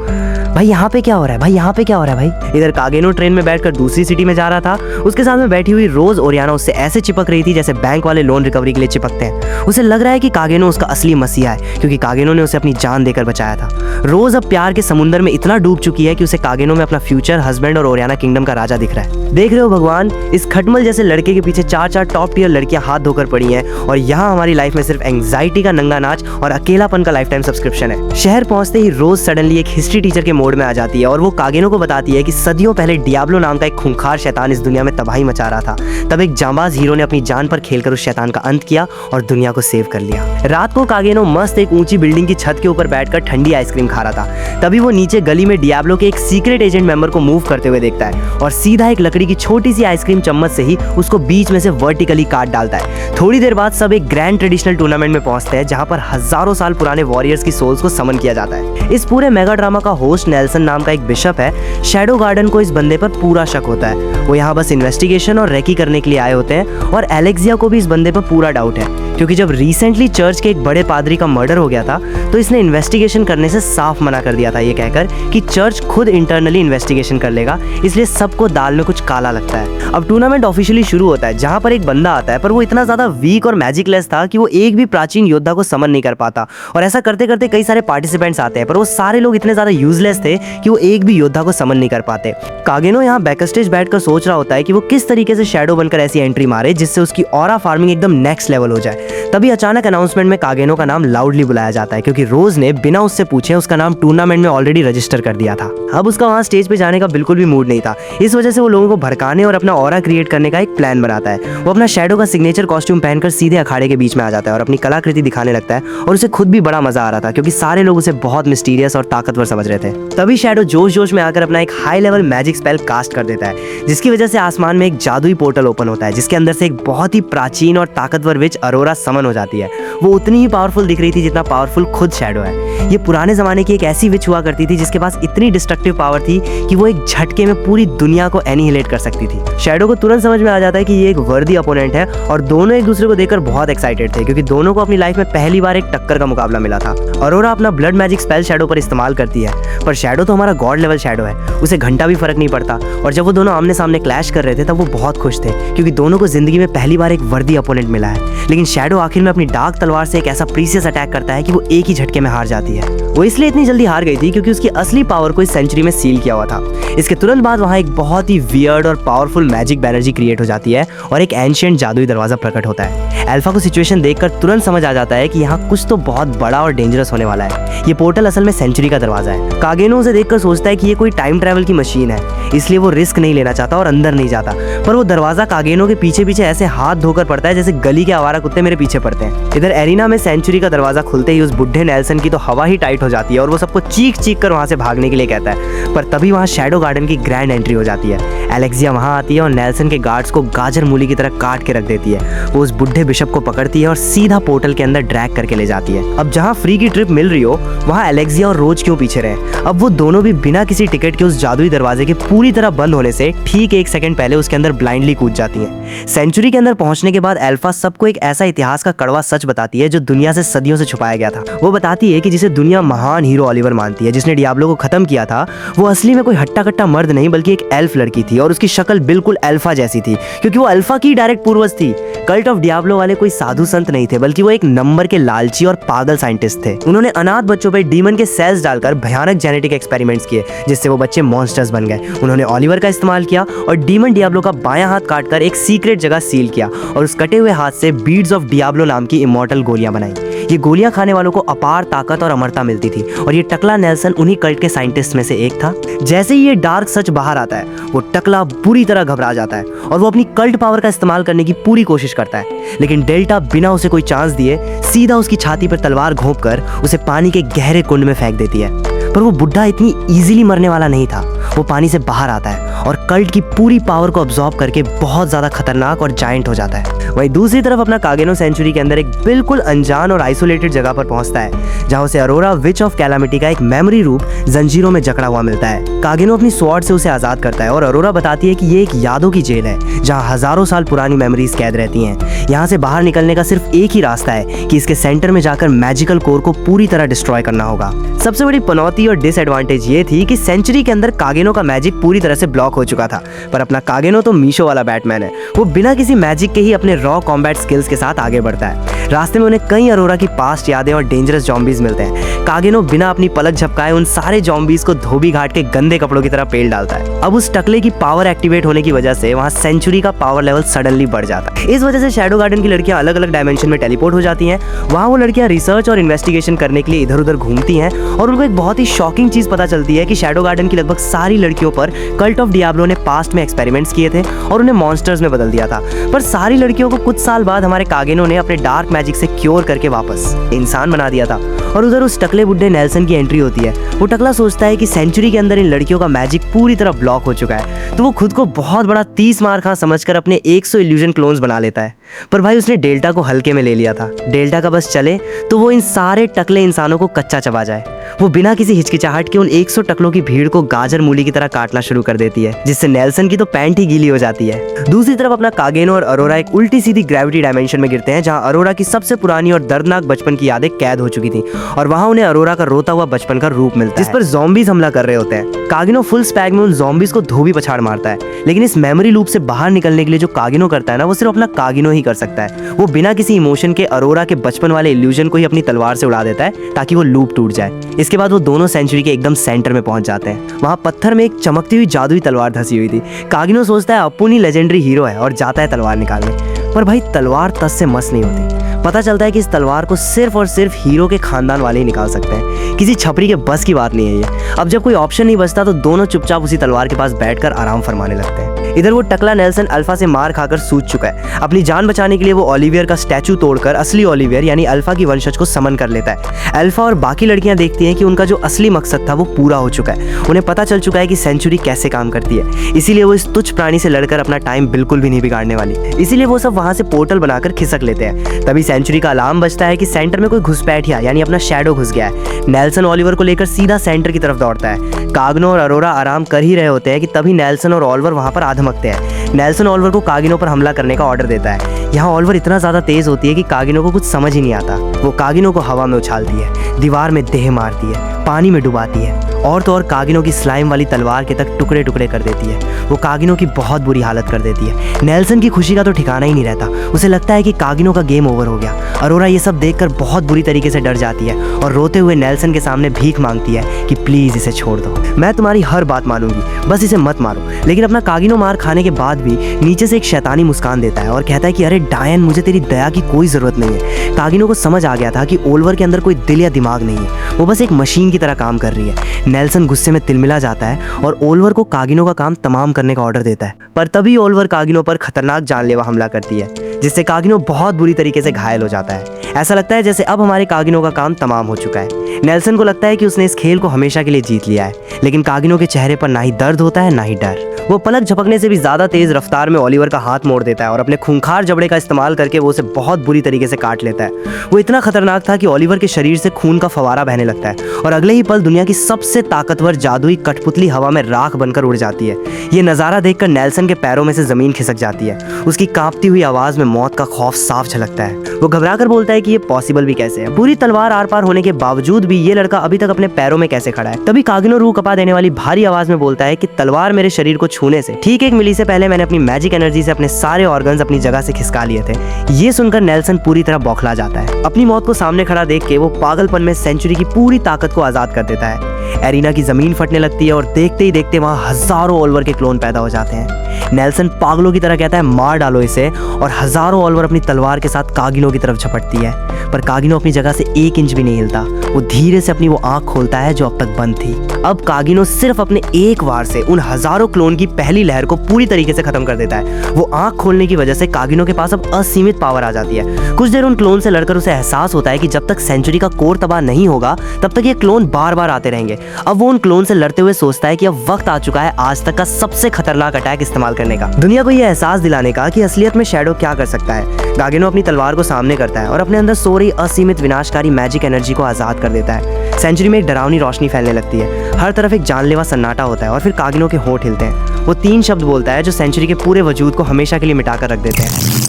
भाई यहाँ पे क्या हो रहा है, भाई यहाँ पे क्या हो रहा है भाई। इधर कागेनो ट्रेन में बैठकर दूसरी सिटी में जा रहा था। उसके साथ में बैठी हुई रोज ओरियाना उससे ऐसे चिपक रही थी जैसे बैंक वाले लोन रिकवरी के लिए चिपकते हैं। उसे लग रहा है कि कागेनो उसका असली मसीहा है, क्योंकि कागेनो ने उसे अपनी जान देकर बचाया था। रोज अब प्यार के समुंदर में इतना डूब चुकी है कि उसे कागेनो में अपना फ्यूचर हस्बैंड और ओरियाना किंगडम का राजा दिख रहा है। देख रहे हो भगवान, इस खटमल जैसे लड़के के पीछे चार चार टॉप टियर लड़कियां हाथ धोकर पड़ी हैं और यहाँ हमारी लाइफ में सिर्फ एंग्जाइटी का नंगा नाच और अकेलापन का लाइफ टाइम सब्सक्रिप्शन है। शहर पहुंचते ही रोज सडनली एक हिस्ट्री टीचर के मोड में आ जाती है और वो कागेनो को बताती है कि सदियों पहले डियाब्लो नाम का एक खूंखार शैतान इस दुनिया में तबाही मचा रहा था। तब एक जांबाज हीरो ने अपनी जान पर खेलकर उस शैतान का अंत किया और दुनिया को सेव कर लिया। रात को कागेनो मस्त एक ऊंची बिल्डिंग की छत के ऊपर बैठकर ठंडी आइसक्रीम खा रहा था। तभी वो नीचे गली में डियाब्लो के एक सीक्रेट एजेंट मेंबर को मूव करते हुए देखता है और सीधा एक लकड़ी की छोटी सी आइसक्रीम चम्मच से ही उसको बीच में से वर्टिकली काट डालता है। थोड़ी देर बाद सब एक ग्रैंड ट्रेडिशनल टूर्नामेंट में पहुंचते हैं, जहां पर हजारों साल पुराने वॉरियर्स की सोल्स को समन किया जाता है। इस पूरे मेगा ड्रामा का होस्ट नेल्सन नाम का एक बिशप है। शैडो गार्डन को इस बंदे पर पूरा शक होता है। वो यहाँ बस इन्वेस्टिगेशन और रेकी करने के लिए आए होते हैं और एलेक्सिया को भी इस बंदे पर पूरा डाउट है, क्योंकि जब रिसेंटली चर्च के एक बड़े पादरी का मर्डर हो गया था तो इसने इन्वेस्टिगेशन करने से साफ मना कर दिया था, ये कहकर कि चर्च खुद इंटरनली इन्वेस्टिगेशन कर लेगा, इसलिए सबको दाल में कुछ काला लगता है। अब टूर्नामेंट ऑफिशियली शुरू होता है, जहां पर एक बंदा आता है, पर वो इतना ज्यादा वीक और मैजिकलेस था कि वो एक भी प्राचीन योद्धा को समन नहीं कर पाता और ऐसा करते करते कई सारे पार्टिसिपेंट्स आते हैं, पर वो सारे लोग इतने ज्यादा यूजलेस थे कि वो एक भी योद्धा को समन नहीं कर पाते। कागेनो यहाँ बैकस्टेज बैठकर सोच रहा होता है कि वो किस तरीके से शैडो बनकर ऐसी एंट्री मारे जिससे उसकी ऑरा फार्मिंग एकदम नेक्स्ट लेवल हो जाए। तभी अचानक अनाउंसमेंट में कागेनो का नाम लाउडली बुलाया जाता है, क्योंकि रोज ने बिना उससे पूछे उसका नाम टूर्नामेंट में ऑलरेडी रजिस्टर कर दिया था। अब उसका वहां स्टेज पे जाने का बिल्कुल भी मूड नहीं था। इस वजह से वो लोगों को भड़काने और अपना ऑरा क्रिएट करने का एक प्लान बनाता है। वो अपना शैडो का सिग्नेचर कॉस्ट्यूम पहनकर सीधे अखाड़े के बीच में आ जाता है और अपनी कलाकृति दिखाने लगता है और उसे खुद भी बड़ा मजा आ रहा था, क्योंकि सारे लोग उसे बहुत मिस्टीरियस और ताकतवर समझ रहे थे। तभी शैडो जोश जोश में आकर अपना एक high level magic spell cast कर देता है, जिसकी वजह से आसमान में एक जादुई पोर्टल ओपन होता है, जिसके अंदर से एक बहुत ही प्राचीन और ताकतवर विच अरोरा पास समन हो जाती है। वो उतनी ही पावरफुल दिख रही थी जितना पावरफुल खुद शैडो है। ये पुराने ज़माने की एक ऐसी विच हुआ करती थी जिसके पास इतनी डिस्ट्रक्टिव पावर थी कि वो एक झटके में पूरी दुनिया को एनिहिलेट कर सकती थी। शैडो को तुरंत समझ में आ जाता है कि ये एक वर्दी अपोनेंट है और दोनों एक दूसरे को देखकर बहुत एक्साइटेड थे क्योंकि दोनों को अपनी लाइफ में पहली बार एक टक्कर का मुकाबला मिला था। अरोरा अपना ब्लड मैजिक स्पेल शैडो पर इस्तेमाल करती है, पर शैडो तो हमारा गॉड लेवल शैडो है, उसे घंटा भी फर्क नहीं पड़ता। और जब वो दोनों आमने सामने क्लैश कर रहे थे तब वो बहुत खुश थे क्योंकि दोनों को जिंदगी में पहली बार एक वर्दी अपोनेंट मिला है। लेकिन शैडो आखिर में अपनी डार्क तलवार से एक ऐसा प्रीसियस अटैक करता है कि वो एक ही झटके में हार जाती है। वो इसलिए इतनी जल्दी हार गई थी क्योंकि उसकी असली पावर को इस सेंचुरी में सील किया हुआ था। इसके तुरंत बाद वहाँ एक बहुत ही वियर्ड और पावरफुल मैजिक बैनर्जी क्रिएट हो जाती है और एक एंशिएंट जादुई दरवाजा प्रकट होता है। अल्फा को सिचुएशन देखकर तुरंत समझ आ जाता है कि यहाँ कुछ तो बहुत बड़ा और डेंजरस होने वाला है। ये पोर्टल असल में सेंचुरी का दरवाजा है। कागेनो उसे देखकर सोचता है कि ये कोई टाइम ट्रैवल की मशीन है, इसलिए वो रिस्क नहीं लेना चाहता और अंदर नहीं जाता। पर वो दरवाजा कागेनो के पीछे पीछे ऐसे हाथ धोकर पड़ता है जैसे गली के आवारा कुत्ते मेरे पीछे पड़ते हैं। इधर एरिना में सेंचुरी का दरवाजा खुलते ही उस बुढ़े नेल्सन की तो हवा ही टाइट हो जाती है और वो सबको चीख चीख कर वहाँ से भागने के लिए कहता है। पर तभी वहाँ शैडो गार्डन की ग्रैंड एंट्री हो जाती है। एलेक्सिया वहाँ आती है और नेल्सन के गार्ड्स को गाजर मूली की तरह काट के रख देती है। वो उस बुढ़े बिशप को पकड़ती है और सीधा पोर्टल के अंदर ड्रैग करके ले जाती है। अब जहाँ फ्री की ट्रिप मिल रही हो वहाँ एलेक्सिया और रोज क्यों पीछे रहे। अब वो दोनों भी बिना किसी टिकट के उस जादुई दरवाजे के पूरी तरह बंद होने से ठीक 1 सेकंड पहले उसके अंदर ब्लाइंडली कूद जाती हैं। सेंचुरी के अंदर पहुंचने के बाद अल्फा सबको एक ऐसा इतिहास का कड़वा सच बताती है जो दुनिया से सदियों से छुपाया गया था। वो बताती है कि जिसे दुनिया महान हीरो ऑलिवर मानती है, जिसने डियाब्लो को खत्म किया था, वो असली में कोई हट्टा कट्टा मर्द नहीं बल्कि एक एल्फ लड़की थी और उसकी शक्ल बिल्कुल अल्फा जैसी थी क्योंकि वो अल्फा की डायरेक्ट पूर्वज थी। कल्ट ऑफ डियाब्लो वाले कोई साधु संत नहीं थे बल्कि वो एक नंबर के लालची और पागल साइंटिस्ट थे। उन्होंने अनाथ बच्चों पर डीमन के सेल्स डालकर भयानक जेनेटिक एक्सपेरिमेंट्स किए जिससे वो बच्चे मॉन्स्टर्स बन गए। उन्होंने ऑलिवर का इस्तेमाल किया और डीमन डियाब्लो का बायां हाथ काटकर एक सीक्रेट जगह सील किया और उस कटे हुए हाथ से बीड्स ऑफ डियाब्लो नाम की इमॉर्टल गोलियां बनाई। ये गोलियां खाने वालों को अपार ताकत और अमरता मिलती थी और ये टकला नेल्सन उन्हीं कल्ट के साइंटिस्ट में से एक था। जैसे ही ये डार्क सच बाहर आता है वो टकला बुरी तरह घबरा जाता है और वो अपनी कल्ट पावर का इस्तेमाल करने की पूरी कोशिश करता है। लेकिन डेल्टा बिना उसे कोई चांस दिए सीधा उसकी छाती पर तलवार घोंपकर उसे पानी के गहरे कुंड में फेंक देती है। पर वो बुढ़ा इतनी इजीली मरने वाला नहीं था। वो पानी से बाहर आता है और कल्ट की पूरी पावर को अब्सॉर्ब करके बहुत ज्यादा खतरनाक और जायंट हो जाता है। वहीं दूसरी तरफ अपना कागेनो सेंचुरी के अंदर एक बिल्कुल अनजान और आइसोलेटेड जगह पर पहुंचता है जहां उसे अरोरा विच ऑफ कैलामिटी का एक मेमोरी रूप जंजीरों में जकड़ा हुआ मिलता है। कागेनो अपनी स्वॉर्ड से उसे आजाद करता है और अरोरा बताती है कि ये एक यादों की जेल है जहां हजारों साल पुरानी मेमोरीज कैद रहती हैं। यहाँ से बाहर निकलने का सिर्फ एक ही रास्ता है कि इसके सेंटर में जाकर मैजिकल कोर को पूरी तरह डिस्ट्रॉय करना होगा। सबसे बड़ी पनौती और डिसएडवांटेज ये थी कि सेंचुरी के अंदर कागेनो का मैजिक पूरी तरह से ब्लॉक हो चुका था। पर अपना कागेनो तो मीशो वाला बैटमैन है, वो बिना किसी मैजिक के ही अपने रॉ कॉम्बैट स्किल्स के साथ आगे बढ़ता है। रास्ते में उन्हें कई अरोरा की पास्ट यादें और डेंजरस जॉम्बीज मिलते हैं। कागेनो बिना अपनी पलक झपकाए उन सारे जॉम्बीज को धोबी घाट के गंदे कपड़ों की तरह पेल डालता है। अब उस टकले की पावर एक्टिवेट होने की वजह से वहाँ सेंचुरी का पावर लेवल सडनली बढ़ जाता है। इस वजह से शैडो गार्डन की लड़कियां अलग अलग डायमेंशन में टेलीपोर्ट हो जाती हैं। वहाँ वो लड़कियां रिसर्च और इन्वेस्टिगेशन करने के लिए इधर उधर घूमती हैं और उनको एक बहुत ही शॉकिंग चीज पता चलती है कि शैडो गार्डन की लगभग सारी लड़कियों पर कल्ट ऑफ डियाब्लो ने पास्ट में एक्सपेरिमेंट्स किए थे और उन्हें मॉन्स्टर्स में बदल दिया था। पर सारी लड़कियों को कुछ साल बाद हमारे कागेनो ने अपने डार्क मैजिक से क्योर करके वापस इंसान बना दिया था। और उधर उस टकले बुड्ढे नेल्सन की एंट्री होती है। वो टकला सोचता है कि सेंचुरी के अंदर इन लड़कियों का मैजिक पूरी तरह ब्लॉक हो चुका है, तो वो खुद को बहुत बड़ा 30 मार खा समझकर अपने 100 इल्यूजन क्लोन्स बना लेता है। पर भाई उसने डेल्टा को हल्के में ले लिया था। डेल्टा का बस चले तो वो इन सारे टकले इंसानों को कच्चा चबा जाए। वो बिना किसी हिचकिचाहट के उन 100 टकलों की भीड़ को गाजर मूली की तरह काटना शुरू कर देती है, जिससे नेल्सन की तो पैंट ही गीली हो जाती है। दूसरी तरफ अपना कागेनो और अरोरा एक उल्टी सीधी ग्रेविटी डायमेंशन में गिरते हैं जहां अरोरा की सबसे पुरानी और दर्दनाक बचपन की यादें कैद हो चुकी थी और वहां उन्हें अरोरा का रोता हुआ बचपन का रूप मिलता है जिस पर ज़ॉम्बीज हमला कर रहे होते हैं। कागेनो फुल स्पैग में उन ज़ॉम्बीज को धोबी पछाड़ मारता है, लेकिन इस मेमोरी लूप से बाहर निकलने के लिए जो कागेनो करता है ना, वो सिर्फ अपना कागेनो ही कर सकता है। वो बिना किसी इमोशन के अरोरा के बचपन वाले इल्यूजन को ही अपनी तलवार से उड़ा देता है ताकि वो लूप टूट जाए। इसके बाद वो दोनों सेंचुरी के एकदम सेंटर में पहुंच जाते हैं। वहां पत्थर में एक चमकती हुई जादुई तलवार धसी हुई थी। कागेनो सोचता है अपुन ही लेजेंडरी हीरो है और जाता है तलवार निकालने, पर भाई तलवार तस से मस नहीं होती। पता चलता है कि इस तलवार को सिर्फ और सिर्फ हीरो के खानदान वाले ही निकाल सकते हैं। किसी छपरी के बस की बात नहीं है ये। अब जब कोई ऑप्शन नहीं बचता तो दोनों चुपचाप उसी तलवार के पास बैठकर आराम फरमाने लगते हैं। इधर वो टकला नेल्सन अल्फा से मार खाकर सूज चुका है। अपनी जान बचाने के लिए वो ओलिवियर का स्टैचू तोड़कर असली ओलिवियर यानी अल्फा की वंशज को समन कर लेता है। अल्फा और बाकी लड़कियां देखती हैं कि उनका जो असली मकसद था वो पूरा हो चुका है। उन्हें पता चल चुका है कि सेंचुरी कैसे काम करती है, इसीलिए वो इस तुच्छ प्राणी से लड़कर अपना टाइम बिल्कुल भी नहीं बिगाड़ने वाली। इसीलिए वो सब वहां से पोर्टल बनाकर खिसक लेते हैं। तभी सेंचुरी का अलार्म बजता है कि सेंटर में कोई घुसपैठिया यानी अपना शैडो घुस गया है। नेल्सन ओलिवर को लेकर सीधा सेंटर की तरफ दौड़ता है। कागिनो और अरोरा आराम कर ही रहे होते हैं कि तभी नेल्सन और ओलिवर वहां पर आधमकते हैं। नेल्सन ओलिवर को कागिनो पर हमला करने का ऑर्डर देता है। यहाँ ओलिवर इतना ज्यादा तेज होती है कि कागिनो को कुछ समझ ही नहीं आता। वो कागिनो को हवा में उछालती है, दीवार में देह मारती है, पानी में डुबाती है और तो और कागिनो की स्लाइम वाली तलवार के तक टुकड़े टुकड़े कर देती है। वो कागिनो की बहुत बुरी हालत कर देती है। नेल्सन की खुशी का तो ठिकाना ही नहीं रहता। उसे लगता है कि कागिनो का गेम ओवर हो गया। अरोरा ये सब देखकर बहुत बुरी तरीके से डर जाती है और रोते हुए नेल्सन के सामने भीख मांगती है कि प्लीज इसे छोड़ दो, मैं तुम्हारी हर बात मानूंगी, बस इसे मत मारो। लेकिन अपना कागिनो मार खाने के बाद भी नीचे से एक शैतानी मुस्कान देता है और कहता है कि अरे डायन, मुझे तेरी दया की कोई जरूरत नहीं है। कागिनो को समझ आ गया था कि ओलिवर के अंदर कोई दिल या दिमाग नहीं है, वो बस एक मशीन की तरह काम कर रही है। नेल्सन गुस्से में तिलमिला जाता है और ओलिवर को कागिनो का काम तमाम करने का ऑर्डर देता है। पर तभी ओलिवर कागिनो पर खतरनाक जानलेवा हमला करती है, जिससे कागिनो बहुत बुरी तरीके से घायल हो जाता है। ऐसा लगता है जैसे अब हमारे कागिनो का काम तमाम हो चुका है। नेल्सन को लगता है कि उसने इस खेल को हमेशा के लिए जीत लिया है, लेकिन कागिनो के चेहरे पर ना ही दर्द होता है ना ही डर। वो पलक झपकने से भी ज्यादा तेज रफ्तार में ओलिवर का हाथ मोड़ देता है और अपने खूंखार जबड़े का इस्तेमाल करके वो उसे बहुत बुरी तरीके से काट लेता है। वो इतना खतरनाक था कि ओलिवर के शरीर से खून का फवारा बहने लगता है और अगले ही पल दुनिया की सबसे ताकतवर जादुई कठपुतली हवा में राख बनकर उड़ जाती है। ये नजारा देखकर नेल्सन के पैरों में से जमीन खिसक जाती है। उसकी कांपती हुई आवाज में मौत का खौफ साफ झलकता है। वो घबराकर बोलता है कि ये पॉसिबल भी कैसे है। पूरी तलवार आर पार होने के बावजूद भी ये लड़का अभी तक अपने पैरों में कैसे खड़ा है। तभी कागिनो रूह कपा देने वाली भारी आवाज में बोलता है कि तलवार मेरे शरीर को छूने से ठीक 1 मिली से पहले मैंने अपनी मैजिक एनर्जी से अपने सारे ऑर्गन्स अपनी जगह से खिसका लिए थे। ये सुनकर नेल्सन पूरी तरह बौखला जाता है। अपनी मौत को सामने खड़ा देख के वो पागलपन में सेंचुरी की पूरी ताकत को आजाद कर देता है। एरिना की जमीन फटने लगती है और देखते ही देखते वहां हजारों ओलिवर के क्लोन पैदा हो जाते हैं। नेल्सन पागलों की तरह कहता है मार डालो इसे, और हजारों ओलिवर अपनी तलवार के साथ कागिनो की तरफ झपटती है। पर कागिनो अपनी जगह से 1 इंच भी नहीं हिलता। वो धीरे से अपनी वो आंख खोलता है जो अब तक बंद थी। अब कागिनो सिर्फ अपने एक वार से उन हजारों क्लोन की पहली लहर को पूरी तरीके से खत्म कर देता है। वो आंख खोलने की वजह से कागिनो के पास अब असीमित पावर आ जाती है। कुछ देर उन क्लोन से लड़कर उसे एहसास होता है कि जब तक सेंचुरी का कोर तबाह नहीं होगा तब तक ये क्लोन बार बार आते रहेंगे। अब वो उन क्लोन से लड़ते हुए सोचता है कि अब वक्त आ चुका है आज तक का सबसे खतरनाक अटैक इस्तेमाल करने का, दुनिया को यह एहसास दिलाने का कि असलियत में शैडो क्या कर सकता है। कागिनो अपनी तलवार को सामने करता है और अपने अंदर सो रही असीमित विनाशकारी मैजिक एनर्जी को आजाद कर देता है। सेंचुरी में एक डरावनी रोशनी फैलने लगती है। हर तरफ एक जानलेवा सन्नाटा होता है और फिर कागिनो के होंठ हिलते हैं। वो 3 शब्द बोलता है जो सेंचुरी के पूरे वजूद को हमेशा के लिए मिटाकर रख देते हैं।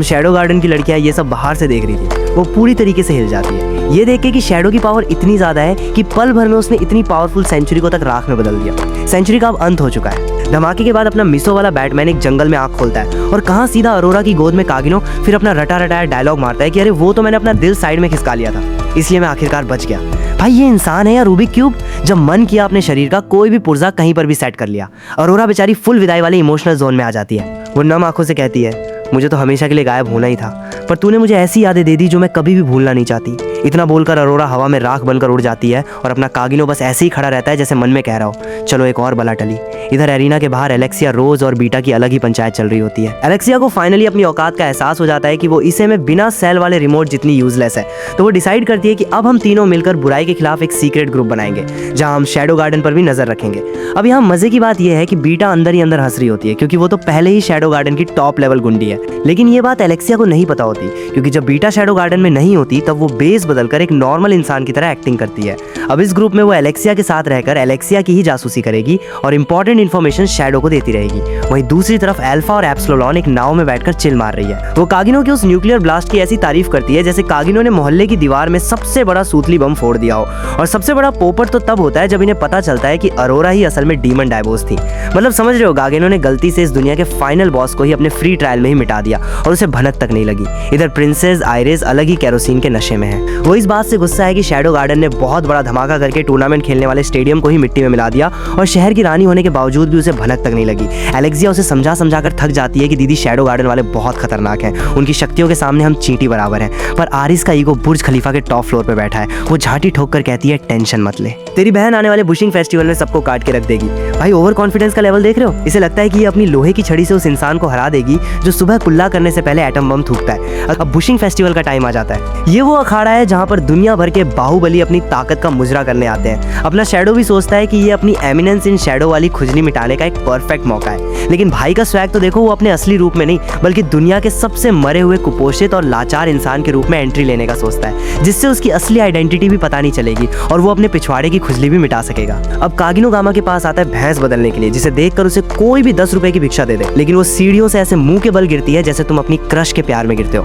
शैडो गार्डन की लड़कियां ये सब बाहर से देख रही थी। वो पूरी तरीके से हिल जाती है ये देख के कि शैडो की पावर इतनी ज्यादा है कि पल भर में उसने इतनी पावरफुल सेंचुरी को तक राख में बदल दिया। सेंचुरी का अब अंत हो चुका है। धमाके के बाद अपना मिसो वाला बैटमैन एक जंगल में आंख खोलता है और कहां सीधा अरोरा की गोद में कागिनो फिर अपना रटा रटाया डायलॉग मारता है कि अरे वो तो मैंने अपना दिल साइड में खिसका लिया था, इसलिए मैं आखिरकार बच गया। भाई ये इंसान है या रूबिक क्यूब? जब मन किया अपने शरीर का कोई भी पुर्जा कहीं पर भी सेट कर लिया। अरोरा बेचारी फुल विदाई वाले इमोशनल जोन में आ जाती है। वो नम आंखों से कहती है मुझे तो हमेशा के लिए गायब होना ही था, पर तूने मुझे ऐसी यादें दे दी जो मैं कभी भी भूलना नहीं चाहती। इतना बोलकर अरोरा हवा में राख बनकर उड़ जाती है और अपना कागिनो बस ऐसे ही खड़ा रहता है जैसे मन में कह रहा हो चलो एक और बला टली। इधर एरिना के बाहर एलेक्सिया, रोज और बीटा की अलग ही पंचायत चल रही होती है। एलेक्सिया को फाइनली अपनी औकात का एहसास हो जाता है कि वो इसे में बिना सेल वाले रिमोट जितनी यूजलेस है, तो वो डिसाइड करती है कि अब हम तीनों मिलकर बुराई के खिलाफ एक सीक्रेट ग्रुप बनाएंगे जहां हम शैडो गार्डन पर भी नजर रखेंगे। अब यहाँ मजे की बात यह है कि बीटा अंदर ही अंदर हंस रही होती है क्योंकि वो तो पहले ही शैडो गार्डन की टॉप लेवल गुंडी है। लेकिन ये बात एलेक्सिया को नहीं पता होती क्योंकि जब बीटा शैडो गार्डन में नहीं होती तब वो बेस बदलकर एक नॉर्मल इंसान की तरह एक्टिंग करती है। अब इस ग्रुप में वो एलेक्सिया के साथ रहकर एलेक्सिया की ही जासूसी करेगी और इंपॉर्टेंट इन्फॉर्मेशन शैडो को देती रहेगी। वहीं दूसरी तरफ अल्फा और एप्सिलॉन एक नाव में बैठकर चिल मार रही है। वो कागिनो के उस न्यूक्लियर ब्लास्ट की ऐसी तारीफ करती है जैसे कागिनो ने मोहल्ले की दीवार में सबसे बड़ा सूतली बम फोड़ दिया हो। और सबसे बड़ा पोपट तो तब होता है जब इन्हें पता चलता है कि अरोरा ही असल में डीमन डायबोस थी। मतलब समझ रहे हो, कागिनो ने गलती से इस दुनिया के फाइनल बॉस को ही अपने फ्री ट्रायल में ही मिटा दिया और उसे भनक तक नहीं लगी। इधर प्रिंसेस आइरिस अलग ही केरोसिन के नशे में है। वो इस बात से गुस्सा है कि शैडो गार्डन ने बहुत बड़ा धमाका करके टूर्नामेंट खेलने वाले स्टेडियम को ही मिट्टी में मिला दिया और शहर की रानी होने के बावजूद भी उसे भनक तक नहीं लगी। एलेक्सिया उसे समझा समझा कर थक जाती है कि दीदी शैडो गार्डन वाले बहुत खतरनाक हैं, उनकी शक्तियों के सामने हम चींटी बराबर हैं। पर आरिस का ईगो बुर्ज खलीफा के टॉप फ्लोर पे बैठा है। वो झांटी ठोक कर कहती है टेंशन मत ले, तेरी बहन आने वाले बुशिंग फेस्टिवल में सबको काट के रख देगी। भाई ओवर कॉन्फिडेंस का लेवल देख रहे हो? इसे लगता है कि ये अपनी लोहे की छड़ी से उस इंसान को हरा देगी जो सुबह कुल्ला करने से पहले एटम बम थूकता है। अब बुशिंग फेस्टिवल का टाइम आ जाता है। ये वो अखाड़ा है जहाँ पर दुनिया भर के बाहुबली अपनी ताकत का मुजरा करने आते हैं। अपना शैडो भी सोचता है कि ये अपनी एमिनेंस इन शैडो वाली खुजली मिटाने का एक परफेक्ट मौका है। लेकिन भाई का स्वैग तो देखो, वो अपने असली रूप में नहीं बल्कि दुनिया के सबसे मरे हुए कुपोषित और लाचार इंसान के रूप में एंट्री लेने का सोचता है, जिससे उसकी असली आइडेंटिटी भी पता नहीं चलेगी और वो अपने पिछवाड़े की खुजली भी मिटा सकेगा। अब कागिनो गामा के पास आता है भैंस बदलने के लिए, जिसे देखकर उसे कोई भी 10 रुपए की भिक्षा दे दे, लेकिन वो सीढ़ियों से ऐसे मुंह के बल गिरती है जैसे तुम अपनी क्रश के प्यार में गिरते हो।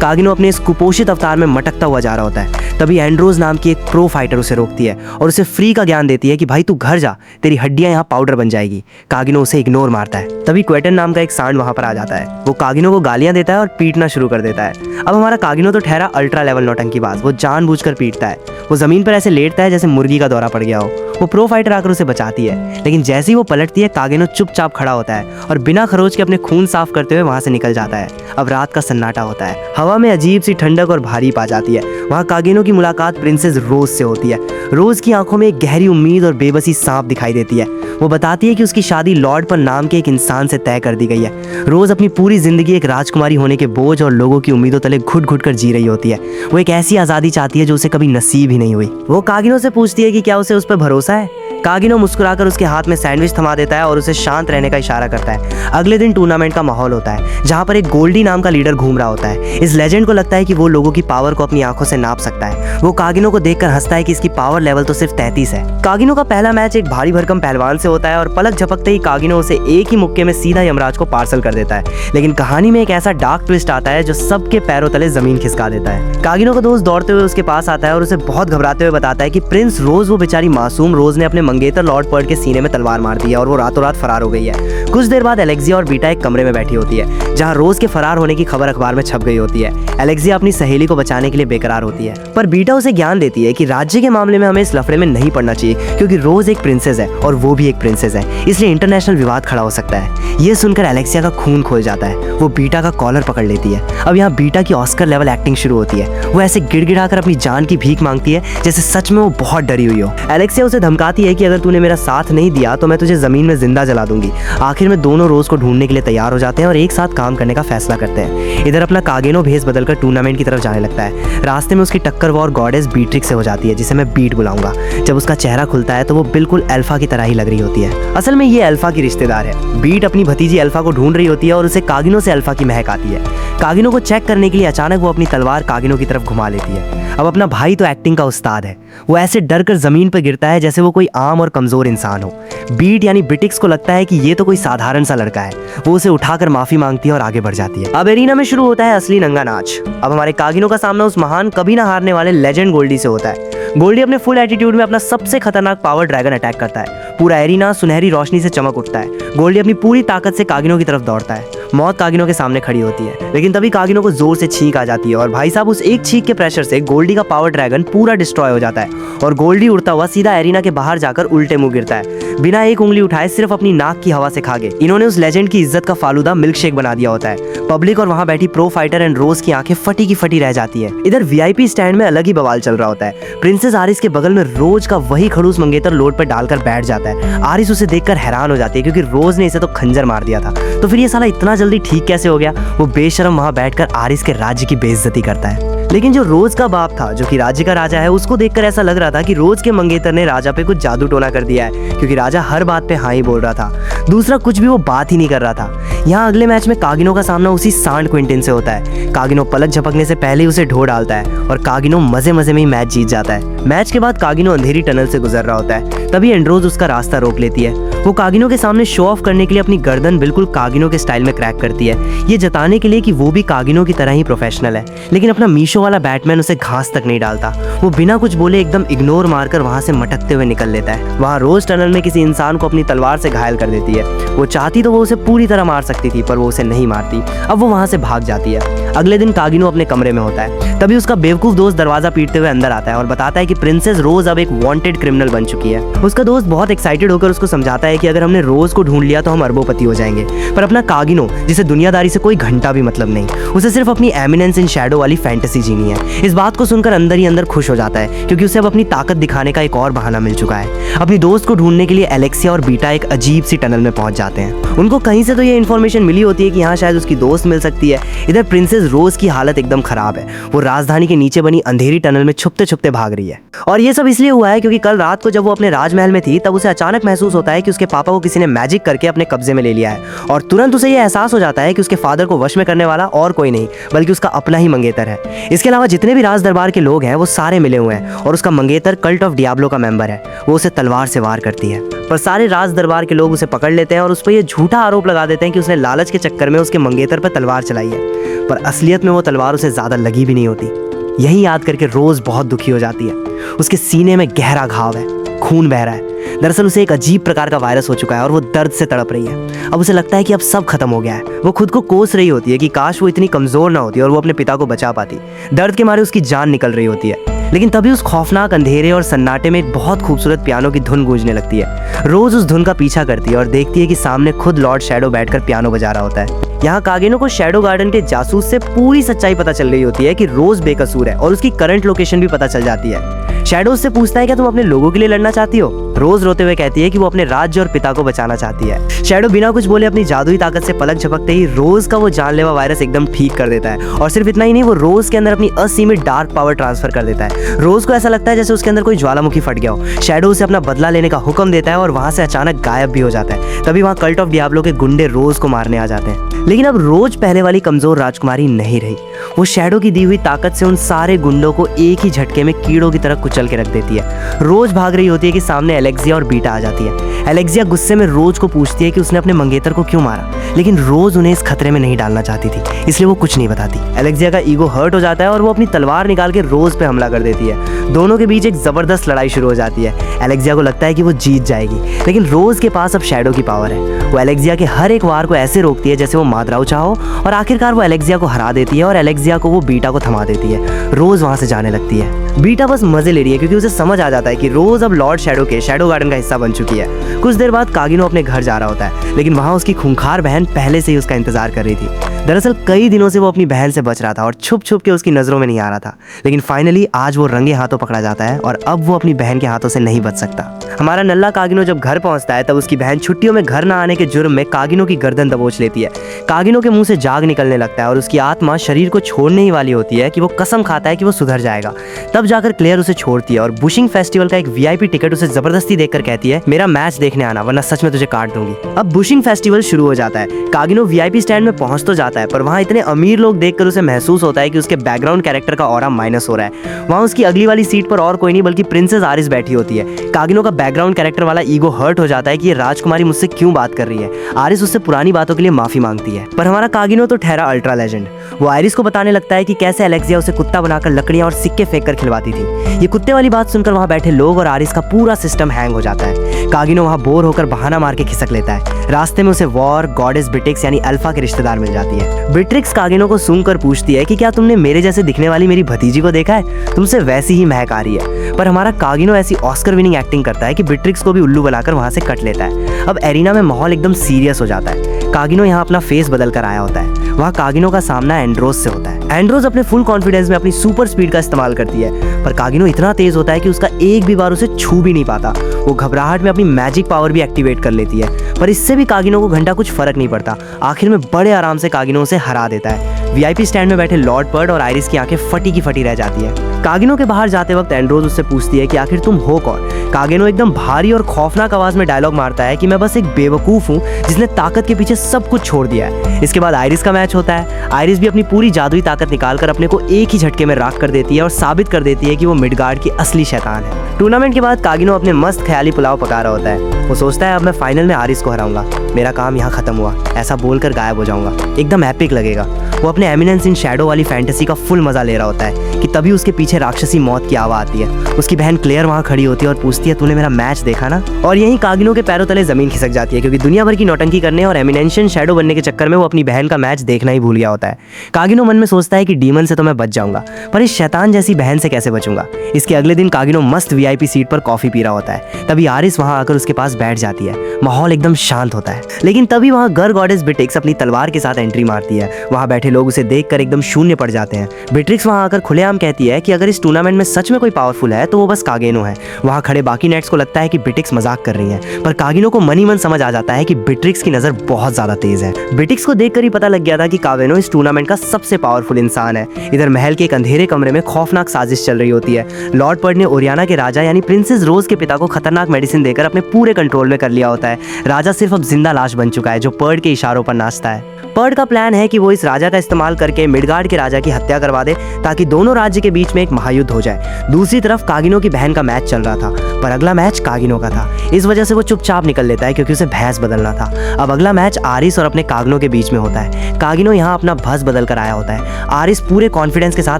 कागिनो अपने इस कुपोषित अवतार में मटकता हुआ जा रहा होता है। तभी एंड्रोज नाम की एक प्रो फाइटर उसे रोकती है और उसे फ्री का ज्ञान देती है कि भाई तू घर जा, तेरी हड्डियां यहाँ पाउडर बन जाएगी। कागिनो उसे इग्नोर मारता है। तभी क्वेटन नाम का एक सांड वहां पर आ जाता है। वो कागिनो को गालियां देता है और पीटना शुरू कर देता है। अब हमारा कागिनो तो ठहरा अल्ट्रा लेवल नौटंकीबाज, वो जानबूझकर पीटता है। वो जमीन पर ऐसे लेटता है जैसे मुर्गी का दौरा पड़ गया हो। वो प्रो फाइटर आकर उसे बचाती है, लेकिन जैसे ही वो पलटती है कागिनो चुपचाप खड़ा होता है और बिना खरोच के अपने खून साफ करते हुए वहां से निकल जाता है। अब रात का सन्नाटा होता है, हवा में अजीब सी ठंडक और भारी पा जाती है। वहाँ कागिनो की मुलाकात प्रिंसेस रोज से होती है। रोज की आंखों में एक गहरी उम्मीद और बेबसी सांप दिखाई देती है। वो बताती है कि उसकी शादी लॉर्ड पर नाम के एक इंसान से तय कर दी गई है। रोज अपनी पूरी जिंदगी एक राजकुमारी होने के बोझ और लोगों की उम्मीदों तले घुट घुट कर जी रही होती है। वो एक ऐसी आज़ादी चाहती है जो उसे कभी नसीब ही नहीं हुई। वो कागिनो से पूछती है कि क्या उसे उस पर भरोसा है। कागिनो मुस्कुराकर उसके हाथ में सैंडविच थमा देता है और उसे शांत रहने का इशारा करता है। अगले दिन टूर्नामेंट का माहौल होता है, जहाँ पर एक गोल्डी नाम का लीडर घूम रहा होता है। इस लेजेंड को लगता है कि वो लोगों की पावर को अपनी आंखों से नाप सकता है। वो कागिनो को देखकर हंसता है कि इसकी पावर लेवल तो सिर्फ 33 है। कागिनो का पहला मैच एक भारी भरकम पहलवान से होता है और पलक झपकते ही कागिनो उसे एक ही मुक्के में सीधा यमराज को पार्सल कर देता है। लेकिन कहानी में एक ऐसा डार्क ट्विस्ट आता है जो सबके पैरों तले जमीन खिसका देता है। कागिनो का दोस्त दौड़ते हुए उसके पास आता है और उसे बहुत घबराते हुए बताता है कि प्रिंस रोज, वो बेचारी मासूम रोज ने अपने मंगेतर लॉर्ड पर्ट के सीने में तलवार मार दी है और वो रातों रात फरार हो गई है। कुछ देर बाद एलेक्सिया और बीटा एक कमरे में बैठी होती है, जहां रोज के फरार होने की खबर अखबार में छप गई होती है। एलेक्सिया अपनी सहेली को बचाने के लिए बेकरार होती है, पर बीटा उसे ज्ञान देती है कि राज्य के मामले में हमें इस लफड़े में नहीं पड़ना चाहिए, क्योंकि रोज एक प्रिंसेस है और वो भी एक प्रिंसेस है, इसलिए इंटरनेशनल विवाद खड़ा हो सकता है। ये सुनकर एलेक्सिया का खून खोल जाता है। वो बीटा का कॉलर पकड़ लेती है। अब यहाँ बीटा की ऑस्कर लेवल एक्टिंग शुरू होती है। वो ऐसे गिड़गिड़ाकर अपनी जान की भीख मांगती है जैसे सच में वो बहुत डरी हुई हो। एलेक्सिया उसे धमकाती है कि अगर तूने मेरा साथ नहीं दिया तो मैं तुझे जमीन में जिंदा जला दूंगी। आखिर में दोनों रोज को ढूंढने के लिए तैयार हो जाते हैं और एक साथ काम करने का फैसला करते हैं। इधर अपना कागिनो भेस बदलकर टूर्नामेंट की तरफ जाने लगता है। रास्ते में उसकी टक्कर वॉर गॉडेस बीट्रिक्स से हो जाती है, जिसे मैं बीट बुलाऊंगा। जब उसका चेहरा खुलता है तो वो बिल्कुल अल्फा की तरह ही लग रही होती है। असल में ये अल्फा की रिश्तेदार है। बीट अपनी भतीजी अल्फा को ढूंढ रही होती है और उसे कागिनो से अल्फा की महक आती है। कागिनो को चेक करने के लिए अचानक वो अपनी तलवार कागिनो की तरफ घुमा लेती है। अब अपना भाई तो एक्टिंग का उस्ताद है। वो ऐसे डर कर जमीन पर गिरता है जैसे वो कोई आम और कमजोर इंसान हो। बीट यानी ब्रिटिक्स को लगता है कि ये तो कोई साधारण सा लड़का है। वो उसे उठाकर माफी मांगती है और आगे बढ़ जाती है। अब एरिना में शुरू होता है असली नंगा नाच। अब हमारे कागिनो का सामना उस महान कभी ना हारने वाले लेजेंड गोल्डी से होता है। गोल्डी अपने फुल एटीट्यूड में अपना सबसे खतरनाक पावर ड्रैगन अटैक करता है। पूरा एरिना सुनहरी रोशनी से चमक उठता है। गोल्डी अपनी पूरी ताकत से कागिनो की तरफ दौड़ता है। मौत कागिनो के सामने खड़ी होती है, लेकिन तभी कागिनो को जोर से छींक आ जाती है और भाई साहब उस एक छींक के प्रेशर से गोल्डी का पावर ड्रैगन पूरा डिस्ट्रॉय हो जाता है और गोल्डी उड़ता हुआ सीधा एरिना के बाहर जाकर उल्टे मुंह गिरता है, बिना एक उंगली उठाए सिर्फ अपनी नाक की हवा से खा गए। इन्होंने उस लेजेंड की इज्जत का फालूदा मिल्क शेक बना दिया होता है। पब्लिक और वहां बैठी प्रो फाइटर एंड रोज की आंखें फटी की फटी रह जाती है। इधर वीआईपी स्टैंड में अलग ही बवाल चल रहा होता है। प्रिंसेस आरिस के बगल में रोज का वही खड़ूस मंगेतर लोड पर डालकर बैठ जाता है। आरिस उसे देखकर हैरान हो जाती है, क्योंकि रोज ने इसे तो खंजर मार दिया था, तो फिर ये साला इतना जल्दी ठीक कैसे हो गया। वो बेशरम वहां बैठकर आरिस के राज्य की बेइज्जती करता है। लेकिन जो रोज का बाप था, जो कि राज्य का राजा है, उसको देखकर ऐसा लग रहा था कि रोज के मंगेतर ने राजा पे कुछ जादू टोना कर दिया है, क्योंकि राजा हर बात पे हाँ ही बोल रहा था। दूसरा कुछ भी वो बात ही नहीं कर रहा था। यहाँ अगले मैच में कागिनो का सामना उसी सांड क्विंटिन से होता है। कागिनो पलक झपकने से पहले ही उसे ढो डालता है और कागिनो मजे मजे में ही मैच जीत जाता है। मैच के बाद कागिनो अंधेरी टनल से गुजर रहा होता है, तभी एंड्रोज उसका रास्ता रोक लेती है। वो कागिनो के सामने शो ऑफ करने के लिए अपनी गर्दन बिल्कुल कागिनो के स्टाइल में क्रैक करती है, ये जताने के लिए कि वो भी कागिनो की तरह ही प्रोफेशनल है। लेकिन अपना मीशो वाला बैटमैन उसे घास तक नहीं डालता। वो बिना कुछ बोले एकदम इग्नोर मारकर वहां से मटकते हुए निकल लेता है। वहां रोज टनल में किसी इंसान को अपनी तलवार से घायल कर देती है। वो चाहती तो वो उसे पूरी तरह मार सकती थी, पर वो उसे नहीं मारती। अब वो वहां से भाग जाती है। अगले दिन कागिनो अपने कमरे में होता है। तभी उसका बेवकूफ दोस्त दरवाजा पीटते हुए अंदर आता है और बताता है कि प्रिंसेस रोज अब एक वांटेड क्रिमिनल बन चुकी है। उसका दोस्त बहुत एक्साइटेड होकर उसको समझाता है कि अगर हमने रोज को ढूंढ लिया तो हम अरबोपति हो जाएंगे, पर अपना कागिनो जिसे दुनियादारी से कोई घंटा भी मतलब नहीं, उसे सिर्फ अपनी एमिनेंस इन शैडो वाली फैंटेसी जीनी है। इस बात को सुनकर अंदर ही अंदर खुश हो जाता है क्योंकि उसे अब अपनी ताकत दिखाने का एक और बहाना मिल चुका है। अपनी दोस्त को ढूंढने के लिए एलेक्सिया और बीटा एक अजीब सी टनल में पहुंच जाते हैं। उनको कहीं से तो ये इन्फॉर्मेशन मिली होती है कि यहाँ शायद उसकी दोस्त मिल सकती है। इधर प्रिंसेस रोज की हालत एकदम खराब है, वो राजधानी के नीचे बनी अंधेरी टनल में छुपते छुपते भाग रही है। और ये सब इसलिए हुआ है क्योंकि कल रात को जब वो अपने राजमहल में थी तब उसे अचानक महसूस होता है कि उसके पापा को किसी ने मैजिक करके अपने कब्जे में ले लिया है और तुरंत उसे ये एहसास हो जाता है कि उसके फादर को वश में करने वाला और कोई नहीं बल्कि उसका अपना ही मंगेतर है। इसके अलावा जितने भी राज दरबार के लोग हैं वो सारे मिले हुए हैं और उसका मंगेतर कल्ट ऑफ डियाब्लो का मेंबर है। वो उसे तलवार से वार करती है, पर सारे राज दरबार के लोग उसे पकड़ लेते हैं और उस पर यह झूठा आरोप लगा देते हैं कि उसने लालच के चक्कर में उसके मंगेतर पर तलवार चलाई है, पर असलियत में वो तलवार उसे ज्यादा लगी भी नहीं होती। यही याद करके रोज बहुत दुखी हो जाती है। उसके सीने में गहरा घाव है, खून बह रहा है। दरअसल उसे एक अजीब प्रकार का वायरस हो चुका है और वो दर्द से तड़प रही है। अब उसे लगता है कि अब सब खत्म हो गया है। वो खुद को कोस रही होती है कि काश वो इतनी कमजोर ना होती और वो अपने पिता को बचा पाती। दर्द के मारे उसकी जान निकल रही होती है, लेकिन तभी उस खौफनाक अंधेरे और सन्नाटे में एक बहुत खूबसूरत पियानो की धुन गूंजने लगती है। रोज उस धुन का पीछा करती है और देखती है कि सामने खुद लॉर्ड शैडो बैठकर पियानो बजा रहा होता है। यहाँ कागिनो को शैडो गार्डन के जासूस से पूरी सच्चाई पता चल रही होती है कि रोज बेकसूर है और उसकी करंट लोकेशन भी पता चल जाती है। शैडो उससे पूछता है क्या तुम अपने लोगों के लिए लड़ना चाहती हो? रोज रोते हुए कहती है कि वो अपने राज्य और पिता को बचाना चाहती है। शैडो बिना कुछ बोले अपनी जादुई ताकत से पलक झपकते ही रोज का वो जानलेवा वायरस एकदम ठीक कर देता है और सिर्फ इतना ही नहीं, वो रोज के अंदर अपनी असीमित डार्क पावर ट्रांसफर कर देता है। रोज को ऐसा लगता है जैसे उसके अंदर कोई ज्वालामुखी फट गया हो। शैडो उसे अपना बदला लेने का हुक्म देता है और वहां से अचानक गायब भी हो जाता है। तभी वहां कल्ट ऑफ डियाब्लो के गुंडे रोज को मारने आ जाते हैं, लेकिन अब रोज पहले वाली कमजोर राजकुमारी नहीं रही। वो शैडो की दी हुई ताकत से उन सारे गुंडों को एक ही झटके में कीड़ों की तरह कुचल के रख देती है। रोज भाग रही होती है कि सामने एलेक्सिया और बीटा आ जाती है। एलेक्सिया गुस्से में रोज को पूछती है कि उसने अपने मंगेतर को क्यों मारा, लेकिन रोज उन्हें इस खतरे में नहीं डालना चाहती थी, इसलिए वो कुछ नहीं बताती। एलेक्सिया का ईगो हर्ट हो जाता है और वो अपनी तलवार निकाल के रोज पे हमला कर देती है। दोनों के बीच एक जबरदस्त लड़ाई शुरू हो जाती है। एलेक्सिया को लगता है कि वो जीत जाएगी, लेकिन रोज के पास अब शैडो की पावर है। वो एलेक्सिया के हर एक वार को ऐसे रोकती है जैसे वो मादराऊ चाहो और आखिरकार वो एलेक्सिया को हरा देती है और एलेक्सिया को वो बीटा को थमा देती है। रोज वहां से जाने लगती है। बीटा बस मजे ले रही है क्योंकि उसे समझ आ जाता है कि रोज अब लॉर्ड शैडो के शैडो गार्डन का हिस्सा बन चुकी है। कुछ देर बाद कागिनो अपने घर जा रहा होता है, लेकिन वहां उसकी खूंखार बहन पहले से ही उसका इंतजार कर रही थी। दरअसल कई दिनों से वो अपनी बहन से बच रहा था और छुप छुप के उसकी नजरों में नहीं आ रहा था, लेकिन फाइनली आज वो रंगे हाथों पकड़ा जाता है और अब वो अपनी बहन के हाथों से नहीं बच सकता। हमारा नल्ला कागिनो जब घर पहुंचता है तब उसकी बहन छुट्टियों में घर ना आने के जुर्म में कागिनो की गर्दन दबोच लेती है। कागिनो के मुंह से जाग निकलने लगता है और उसकी आत्मा शरीर को छोड़ने ही वाली होती है कि वो कसम खाता है कि वो सुधर जाएगा। तब जाकर क्लेयर उसे छोड़ती है और बुशिंग फेस्टिवल का एक VIP टिकट उसे जबरदस्ती देकर कहती है मेरा मैच देखने आना वरना सच में तुझे काट दूंगी। अब बुशिंग फेस्टिवल शुरू हो जाता है। कागिनो VIP स्टैंड में पहुंच तो जाता है, पर वहां इतने अमीर लोग देखकर उसे महसूस होता है कि उसके बैकग्राउंड कैरेक्टर का ऑरा माइनस हो रहा है। वहां उसकी अगली वाली सीट पर और कोई नहीं बल्कि प्रिंसेस आरिस बैठी होती है। कागिनो का बैकग्राउंड कैरेक्टर वाला ईगो हर्ट हो जाता है कि ये राजकुमारी मुझसे क्यों बात कर रही है। आरिस उससे पुरानी बातों के लिए माफी मांगती है, पर हमारा कागिनो तो ठहरा अल्ट्रा लेजेंड। वो आरिस को बताने लगता है कि कैसे एलेक्सिया उसे कुत्ता बनाकर लकड़ियां और सिक्के फेंक कर खिलवाती थी। ये कुत्ते वाली बात सुनकर वहां बैठे लोग और आरिस का पूरा सिस्टम हैंग हो जाता है। कागिनो वहां बोर होकर बहाना मार के खिसक लेता है। रास्ते में उसे वॉर गॉडेस ब्रिट्रिक्स यानी अल्फा के रिश्तेदार मिल जाती है। ब्रिट्रिक्स कागिनो को सूंघकर पूछती है कि क्या तुमने मेरे जैसे दिखने वाली मेरी भतीजी को देखा है, तुमसे वैसी ही महक आ रही है। पर हमारा कागिनो ऐसी ऑस्कर विनिंग एक्टिंग करता है कि ब्रिट्रिक्स को भी उल्लू बनाकर वहां से कट लेता है। अब एरिना में माहौल एकदम सीरियस हो जाता है। कागिनो यहाँ अपना फेस बदल कर आया होता है। वहाँ कागिनो का सामना एंड्रोस से होता है। एंड्रोस अपने फुल कॉन्फिडेंस में अपनी सुपर स्पीड का इस्तेमाल करती है, पर कागिनो इतना तेज होता है कि उसका एक भी बार उसे छू भी नहीं पाता। वो घबराहट में अपनी मैजिक पावर भी एक्टिवेट कर लेती है, पर इससे भी कागिनो को घंटा कुछ फर्क नहीं पड़ता। आखिर में बड़े आराम से कागिनो उसे हरा देता है। VIP स्टैंड में बैठे लॉर्ड पर्ड और आइरिस की आंखें फटी की फटी रह जाती है। कागिनो के बाहर जाते वक्त एंड्रोस उससे पूछती है कि आखिर तुम हो कौन। कागिनो एकदम भारी और खौफनाक आवाज में डायलॉग मारता है कि मैं बस एक बेवकूफ हूँ जिसने ताकत के पीछे सब कुछ छोड़ दिया है। इसके बाद आइरिस का मैच होता है। आइरिस भी अपनी पूरी जादुई ताकत निकालकर अपने को एक ही झटके में राख कर देती है और साबित कर देती है कि वो मिडगार्ड की असली शैतान है। टूर्नामेंट के बाद कागिनो अपने मस्त ख्याली पुलाव पका रहा होता है। वो सोचता है अब मैं फाइनल में आरिस को हराऊंगा, मेरा काम यहाँ खत्म हुआ, ऐसा बोलकर गायब हो जाऊंगा, एकदम एपिक लगेगा। वो अपने एमिनेंस इन शैडो वाली फैंटेसी का फुल मजा ले रहा होता है कि तभी उसके पीछे राक्षसी मौत की आवाज़ आती है। उसकी बहन क्लेयर वहाँ खड़ी होती है और पूछती है, तूने मेरा मैच देखा ना? और यहीं कागिनो के पैरों तले जमीन खिसक जाती है, क्योंकि दुनिया भर की नौटंकी करने और एमिनेंशियन शैडो बनने के चक्कर में वो अपनी बहन का मैच देखना ही भूल गया होता है। कागिनो मन में सोचता है कि डीमन से तो मैं बच जाऊंगा, पर इस शैतान जैसी बहन से कैसे बचूंगा। इसके अगले दिन कागिनो मस्त वीआईपी सीट पर कॉफी पी रहा होता है। तभी आरिस वहां आकर उसके पास बैठ जाती है। माहौल एकदम शांत होता है, लेकिन तभी वहां गर गॉडेस बिट्रिक्स अपनी तलवार के साथ एंट्री मारती है। वहां बैठे लोग उसे देखकर एकदम शून्य पड़ जाते हैं। बिट्रिक्स वहां आकर खुलेआम कहती है कि अगर इस टूर्नामेंट में सच में कोई पावरफुल है तो वो बस कागिनो है। वहां खड़े बाकी नेट्स को लगता है कि बिट्रिक्स मजाक कर रही है, पर कागिनो को मन ही मन समझ आ जाता है कि बिट्रिक्स की नजर बहुत ज्यादा तेज है। बिट्रिक्स को देखकर ही पता लग गया था कि कागिनो इस टूर्नामेंट का सबसे पावरफुल इंसान है। इधर महल के एक अंधेरे कमरे में खौफनाक साजिश चल रही होती है। लॉर्ड पर्ड ने ओरियाना के राजा यानी प्रिंसेस रोज के पिता को खतरनाक मेडिसिन देकर अपने पूरे कंट्रोल में कर लिया होता है। राजा सिर्फ अब जिंदा लाश बन चुका है जो पर्ड के इशारों पर नाचता है। पर्ड का प्लान है कि वो इस राजा का इस्तेमाल करके मिडगार्ड के राजा की हत्या करवा दे ताकि दोनों राज्य के बीच में एक महायुद्ध हो जाए। दूसरी तरफ कागिनो की बहन का मैच चल रहा था, पर अगला मैच कागिनो का था। इस वजह से वो चुपचाप निकल लेता है क्योंकि उसे भैंस बदलना था। अब अगला मैच आरिस और अपने कागिनो के बीच में होता है। कागिनो यहाँ अपना भस बदल कर आया होता है। आरिस पूरे कॉन्फिडेंस के साथ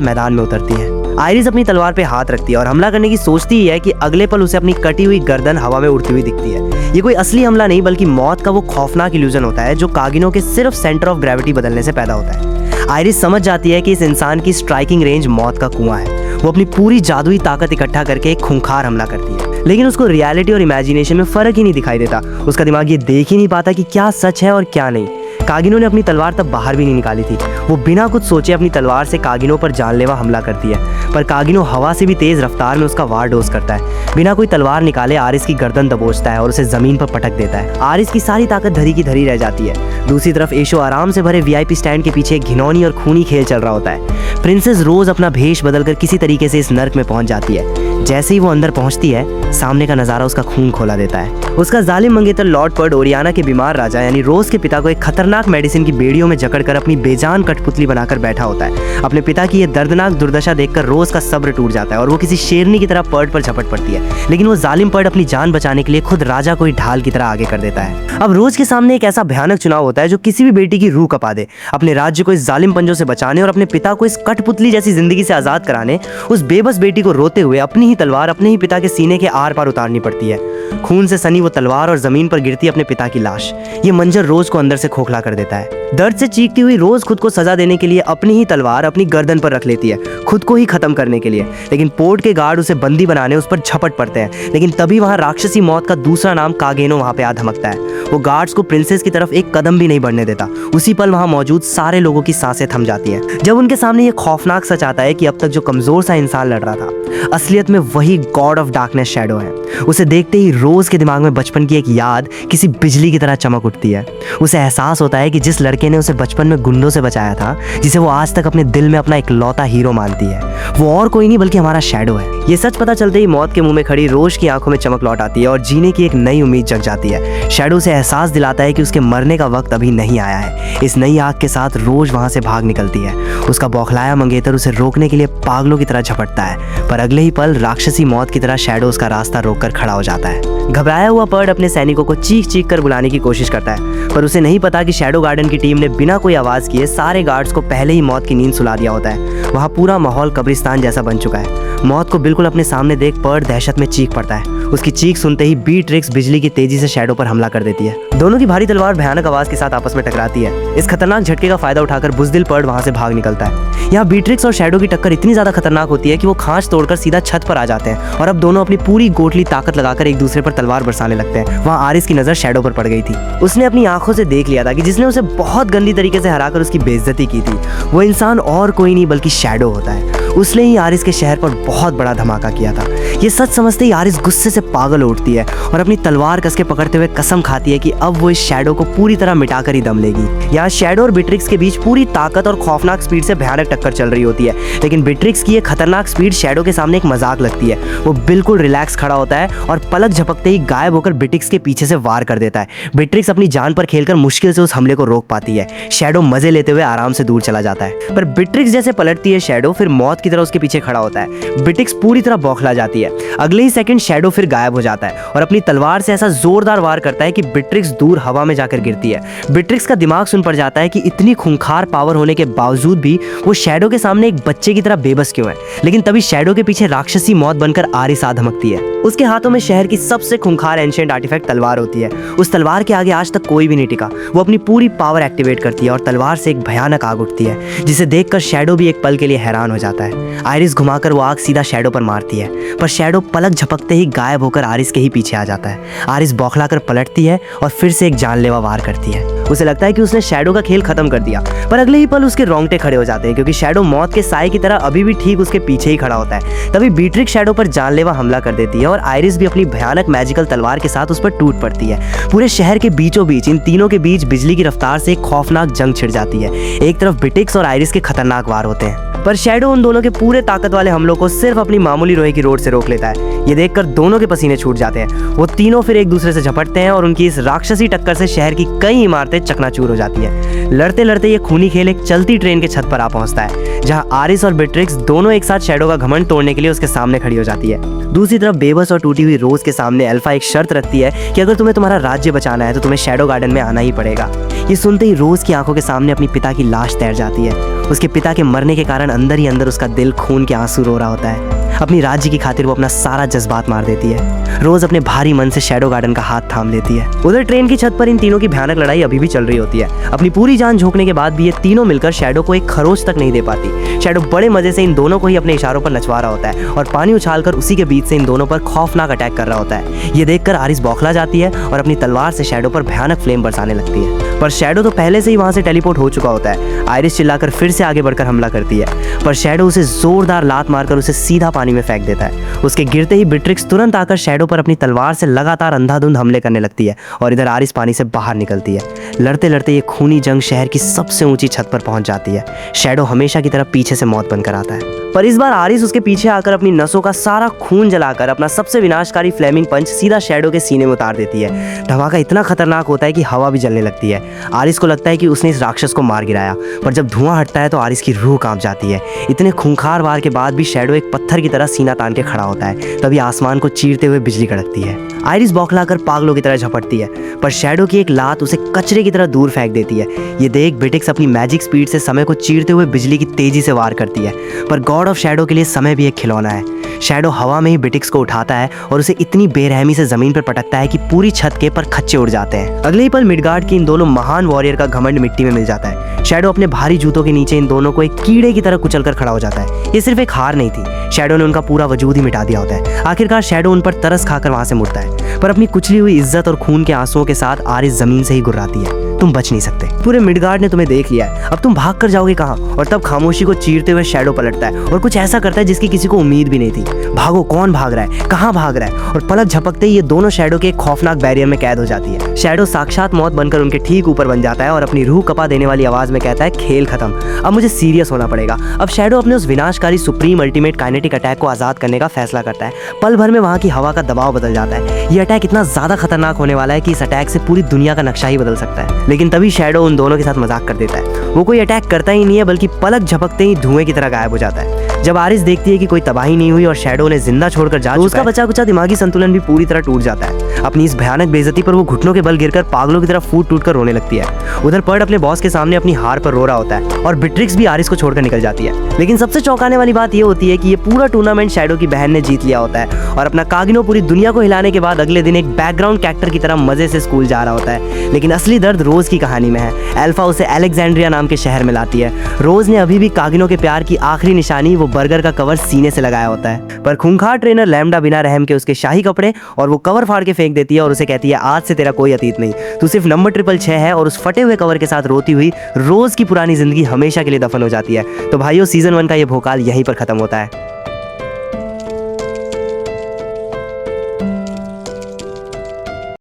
मैदान में उतरती है। आइरिस अपनी तलवार पे हाथ रखती है और हमला करने की सोचती ही है कि अगले पल उसे अपनी कटी हुई गर्दन हवा में उड़ती हुई दिखती है। ये कोई असली हमला नहीं बल्कि मौत का वो खौफनाक इल्यूजन होता है जो कागिनो के सिर्फ सेंटर ऑफ ग्रेविटी बदलने से पैदा होता है। आइरिस समझ जाती है कि इस इंसान की स्ट्राइकिंग रेंज मौत का कुआं है। वो अपनी पूरी जादुई ताकत इकट्ठा करके एक खूंखार हमला करती है, लेकिन उसको रियलिटी और इमेजिनेशन में फर्क ही नहीं दिखाई देता। उसका दिमाग ये देख ही नहीं पाता कि क्या सच है और क्या नहीं। कागिनो ने अपनी तलवार तब बाहर भी नहीं निकाली थी। वो बिना कुछ सोचे अपनी तलवार से कागिनो पर जानलेवा हमला करती है, पर कागिनो हवा से भी तेज रफ्तार में उसका वार डोज करता है। बिना कोई तलवार निकाले आरिस की गर्दन दबोचता है और उसे जमीन पर पटक देता है। आरिस की सारी ताकत धरी की धरी रह जाती है। दूसरी तरफ एशो आराम से भरे वीआईपी स्टैंड के पीछे एक घिनौनी और खूनी खेल चल रहा होता है। प्रिंसेस रोज अपना भेष बदलकर किसी तरीके से इस नर्क में पहुंच जाती है। जैसे ही वो अंदर पहुंचती है, सामने का नजारा उसका खून खोला देता है। उसका जालिम मंगेतर लॉर्ड पर्ड ओरियाना के बीमार राजा यानी रोज के पिता को एक खतरनाक मेडिसिन की बेड़ियों में जकड़कर अपनी बेजान कठपुतली बनाकर बैठा होता है। अपने पिता की ये दर्दनाक दुर्दशा देखकर रोज का सब्र टूट जाता है और वो किसी शेरनी की तरह पर्ड पर झपट पड़ती है, लेकिन वो जालिम पर्ड अपनी जान बचाने के लिए खुद राजा को ही ढाल की तरह आगे कर देता है। अब रोज के सामने एक ऐसा भयानक चुनाव होता है जो किसी भी बेटी की रूह कपा दे। अपने राज्य को इस जालिम पंजों से बचाने और अपने पिता को इस कठपुतली जैसी जिंदगी से आजाद कराने उस बेबस बेटी को रोते हुए अपनी ही तलवार अपने ही पिता के सीने के आर पार उतारनी पड़ती है। खून से सनी वो तलवार और जमीन पर गिरती अपने पिता की लाश। ये मंजर रोज को अंदर से खोखला कर देता है। दर्द से चीखती हुई रोज खुद को सजा देने के लिए अपनी ही तलवार अपनी गर्दन पर रख लेती है, खुद को ही खत्म करने के लिए। लेकिन पोर्ट के गार्ड उसे बंदी बनाने उस पर झपट पड़ते हैं। लेकिन तभी वहां राक्षसी मौत का दूसरा नाम कागेनो वहां पे आ धमकता है। वो गार्ड्स को प्रिंसेस की तरफ एक कदम भी नहीं बढ़ने देता। उसी पल वहां मौजूद सारे लोगों की सांसें थम जाती हैं जब उनके सामने ये खौफनाक सच आता है कि अब तक जो कमजोर सा इंसान लड़ रहा था असलियत में वही गॉड ऑफ डार्कनेस शैडो है। उसे देखते ही रोज के दिमाग में बचपन की एक याद किसी बिजली की तरह चमक उठती है। उसे एहसास होता है कि जिस लड़के ने उसे बचपन में गुंडों से बचाया था, जिसे वो आज तक अपने दिल में अपना इकलौता हीरो मानती है, वो और कोई नहीं बल्कि हमारा शैडो है। ये सच पता चलते ही मौत के मुंह में खड़ी रोज की आंखों में चमक लौट आती है और जीने की एक नई उम्मीद जग जाती है। शैडो उसे एहसास दिलाता है कि उसके मरने का वक्त अभी नहीं आया है। इस नई आग के साथ रोज वहां से भाग निकलती है। उसका बौखलाया मंगेतर उसे रोकने के लिए पागलों की तरह झपटता है, पर अगले ही पल राक्षसी मौत की तरह शैडो उसका रास्ता रोककर खड़ा हो जाता है। घबराया हुआ पर्ड अपने सैनिकों को चीख चीख कर बुलाने की कोशिश करता है, पर उसे नहीं पता कि शैडो गार्डन की टीम ने बिना कोई आवाज किए सारे गार्ड्स को पहले ही मौत की नींद सुला दिया होता है। वहाँ पूरा माहौल कब्रिस्तान जैसा बन चुका है। मौत को बिल्कुल अपने सामने देख पर्ड दहशत में चीख पड़ता है। उसकी चीख सुनते ही बीट्रिक्स बिजली की तेजी से शैडो पर हमला कर देती है। दोनों की भारी तलवार भयानक आवाज के साथ आपस में टकराती है। इस खतरनाक झटके का फायदा उठाकर बुजदिल पर्ड वहां से भाग निकलता है। यहाँ बीट्रिक्स और शैडो की टक्कर इतनी ज्यादा खतरनाक होती है कि वो खांच तोड़कर सीधा छत पर आ जाते हैं और अब दोनों अपनी पूरी गोटली ताकत लगाकर एक दूसरे पर तलवार बरसाने लगते हैं। वहाँ आरिस की नजर शैडो पर पड़ गई थी। उसने अपनी आंखों से देख लिया था कि जिसने उसे बहुत गंदी तरीके से हराकर उसकी बेइज्जती की थी, वो इंसान और कोई नहीं बल्कि शैडो होता है। उसने ही आरिस के शहर पर बहुत बड़ा धमाका किया था। ये सच समझते ही आरिस गुस्से से पागल उठती है और अपनी तलवार कस के पकड़ते हुए कसम खाती है कि अब वो इस शैडो को पूरी तरह मिटाकर ही दम लेगी। यहाँ शैडो और बिट्रिक्स के बीच पूरी ताकत और खौफनाक स्पीड से भयानक टक्कर चल रही होती है, लेकिन बिट्रिक्स की ये खतरनाक स्पीड शैडो के सामने एक मजाक लगती है। वो बिल्कुल रिलैक्स खड़ा होता है और पलक झपकते ही गायब होकर बिट्रिक्स के पीछे से वार कर देता है। बिट्रिक्स अपनी जान पर खेलकर मुश्किल से उस हमले को रोक पाती है। शैडो मजे लेते हुए आराम से दूर चला जाता है, पर बिट्रिक्स जैसे पलटती है शैडो, फिर मौत की तरह उसके पीछे खड़ा होता है। बिट्रिक्स पूरी तरह बौखला जाती है। अगले ही सेकंड शैडो फिर गायब हो जाता है और अपनी तलवार से ऐसा जोरदार वार करता है कि बिट्रिक्स दूर हवा में जाकर गिरती है। बिट्रिक्स का दिमाग सुन पड़ जाता है कि इतनी खूंखार पावर होने के बावजूद भी वो शैडो के सामने एक बच्चे की तरह बेबस क्यों है। लेकिन तभी शैडो के पीछे राक्षसी मौत बनकर आरिस आ धमकती है। उसके हाथों में शहर की सबसे खूंखार एंशिएंट आर्टिफैक्ट तलवार होती है। उस तलवार के आगे आज तक कोई भी नहीं टिका। वो अपनी पूरी पावर एक्टिवेट करती है और तलवार से एक भयानक आग उठती है, जिसे देखकर शैडो भी एक पल के लिए हैरान हो जाता है। आइरिस घुमाकर वो आग सीधा शैडो पर मारती है, पर शैडो पलक झपकते ही गायब होकर आरिस के ही पीछे आ जाता है। आरिस बौखलाकर पलटती है और फिर से एक जानलेवा वार करती है। उसे लगता है कि उसने शैडो का खेल खत्म कर दिया, पर अगले ही पल उसके रोंगटे खड़े हो जाते हैं, क्योंकि शैडो मौत के साए की तरह अभी भी ठीक उसके पीछे ही खड़ा होता है। तभी बीट्रिक्स शैडो पर जानलेवा हमला कर देती है और आइरिस भी अपनी भयानक मैजिकल तलवार के साथ उस पर टूट पड़ती है। पूरे शहर के बीचों बीच इन तीनों के बीच बिजली की रफ्तार से एक खौफनाक जंग छिड़ जाती है। एक तरफ बिट्रिक्स और आइरिस के खतरनाक वार होते हैं, पर शैडो उन दोनों के पूरे ताकत वाले हमलों को सिर्फ अपनी मामूली लोहे की रोड से रोक लेता है। ये देखकर दोनों के पसीने छूट जाते हैं। वो तीनों फिर एक दूसरे से झपटते हैं और उनकी इस राक्षसी टक्कर से शहर की कई इमारतें चकनाचूर हो जाती हैं। लड़ते लड़ते ये खूनी खेल एक चलती ट्रेन के छत पर आ पहुंचता है, जहां आरिस और बिट्रिक्स दोनों एक साथ शैडो का घमंड तोड़ने के लिए उसके सामने खड़ी हो जाती है। दूसरी तरफ बेबस और टूटी हुई रोज के सामने अल्फा एक शर्त रखती है कि अगर तुम्हें तुम्हारा राज्य बचाना है तो तुम्हें शैडो गार्डन में आना ही पड़ेगा। ये सुनते ही रोज की आंखों के सामने अपनी पिता की लाश तैर जाती है। उसके पिता के मरने के कारण अंदर ही अंदर उसका दिल खून के आंसू रो रहा होता है। अपनी राज्य की खातिर वो अपना सारा जज्बात मार देती है। रोज अपने भारी मन से शैडो गार्डन का हाथ थाम लेती है। उधर ट्रेन की छत पर इन तीनों की भयानक लड़ाई अभी भी चल रही होती है। अपनी पूरी जान झोंकने के बाद भी ये तीनों मिलकर शैडो को एक खरोच तक नहीं दे पाती। शैडो बड़े मजे से इन दोनों को ही अपने इशारों पर नचवा रहा होता है और पानी उछालकर उसी के बीच से इन दोनों पर खौफनाक अटैक कर रहा होता है। ये देखकर आरिस बौखला जाती है और अपनी तलवार से शैडो पर भयानक फ्लेम बरसाने लगती है, पर शैडो तो पहले से ही वहां से टेलीपोर्ट हो चुका होता है। आइरिस चिल्लाकर फिर से आगे बढ़कर हमला करती है, पर शैडो उसे जोरदार लात मारकर उसे सीधा पानी में फेंक देता है। उसके गिरते ही बिट्रिक्स तुरंत आकर शैडो पर अपनी तलवार से लगातार अंधाधुंध हमले करने लगती है और इधर आरिस पानी से बाहर निकलती है। लड़ते लड़ते ये खूनी जंग शहर की सबसे ऊंची छत पर पहुंच जाती है। शैडो हमेशा की तरह पीछे से मौत बनकर आता है, पर इस बार आरिस उसके पीछे आकर अपनी नसों का सारा खून जलाकर अपना सबसे विनाशकारी फ्लेमिंग पंच सीधा शैडो के सीने में उतार देती है। धमाका इतना खतरनाक होता है कि हवा भी जलने लगती है। आरिस को लगता है कि उसने इस राक्षस को मार गिराया, पर जब धुआं हटता है तो आरिस की रूह कांप जाती है। इतने खूंखार वार के बाद भी शैडो एक पत्थर की तरह सीना तान के खड़ा होता है। तभी आसमान को चीरते हुए बिजली कड़कती है। आइरिस बौखलाकर पागलों की तरह झपटती है, पर शैडो की एक लात उसे कचरे की तरह दूर फेंक देती है। ये देख बिट्रिक्स अपनी मैजिक स्पीड से समय को चीरते हुए बिजली की तेजी से वार करती है, पर गॉड ऑफ शैडो के लिए समय भी एक खिलौना है। शैडो हवा में ही बिट्रिक्स को उठाता है और उसे इतनी बेरहमी से जमीन पर पटकता है कि पूरी छत के पर खच्चे उड़ जाते हैं। अगले ही पल मिडगार्ड की इन दोनों महान वॉरियर का घमंड मिट्टी में मिल जाता है। शैडो अपने भारी जूतों के नीचे इन दोनों को एक कीड़े की तरह कुचलकर खड़ा हो जाता है। ये सिर्फ एक हार नहीं थी, शैडो ने उनका पूरा वजूद ही मिटा दिया होता है। आखिरकार शैडो उन पर तरस खाकर वहां से मुड़ता है, पर अपनी कुचली हुई इज्जत और खून के आंसुओं के साथ आरिस जमीन से ही गुर्राती है। तुम बच नहीं सकते, पूरे मिडगार्ड ने तुम्हें देख लिया है, अब तुम भाग कर जाओगे कहाँ? और तब खामोशी को चीरते हुए शैडो पलटता है और कुछ ऐसा करता है जिसकी किसी को उम्मीद भी नहीं थी। भागो, कौन भाग रहा है, कहाँ भाग रहा है? और पलक झपकते ही ये दोनों शैडो के एक खौफनाक बैरियर में कैद हो जाती है। शैडो साक्षात मौत बनकर उनके ठीक ऊपर बन जाता है और अपनी रूह कपा देने वाली आवाज में कहता है, खेल खत्म, अब मुझे सीरियस होना पड़ेगा। अब शैडो अपने उस विनाशकारी सुप्रीम अल्टीमेट काइनेटिक अटैक को आजाद करने का फैसला करता है। पल भर में वहां की हवा का दबाव बदल जाता है। ये अटैक इतना ज्यादा खतरनाक होने वाला है कि इस अटैक से पूरी दुनिया का नक्शा ही बदल सकता है। लेकिन तभी शैडो उन दोनों के साथ मजाक कर देता है। वो कोई अटैक करता ही नहीं है, बल्कि पलक झपकते ही धुएं की तरह गायब हो जाता है। जब आरिस देखती है कि कोई तबाही नहीं हुई और शैडो ने जिंदा छोड़कर जा चुका है, उसका बचा कुचा दिमागी संतुलन भी पूरी तरह टूट जाता है। अपनी इस भयानक बेइज्जती पर वो घुटनों के बल गिरकर पागलों की तरह फूट टूट कर रोने लगती है। उधर पर्ड अपने बॉस के सामने अपनी हार पर रो रहा होता है और बिट्रिक्स भी आरिस को छोड़कर निकल जाती है। लेकिन सबसे चौंकाने वाली बात ये होती है कि ये पूरा टूर्नामेंट शैडो की बहन ने जीत लिया होता है और अपना कागिनो पूरी दुनिया को हिलाने के बाद अगले दिन एक बैकग्राउंड कैरेक्टर की तरह मजे से स्कूल जा रहा होता है। लेकिन असली दर्द रोज की कहानी में है। अल्फा उसे अलेक्जेंड्रिया नाम के शहर में लाती है। रोज ने अभी भी कागिनो के प्यार की आखिरी निशानी वो बर्गर का कवर सीने से लगाया होता है, पर खूंखार ट्रेनर लैम्डा बिना रहम के उसके शाही कपड़े और वो कवर फाड़ के फेंक देती है और उसे कहती है, आज से तेरा कोई अतीत नहीं, तू सिर्फ नंबर 666 है। और उस फटे हुए कवर के साथ रोती हुई रोज की पुरानी जिंदगी हमेशा के लिए दफन हो जाती है। तो भाइयों, सीजन 1 का ये भोकाल यहीं पर खत्म होता है।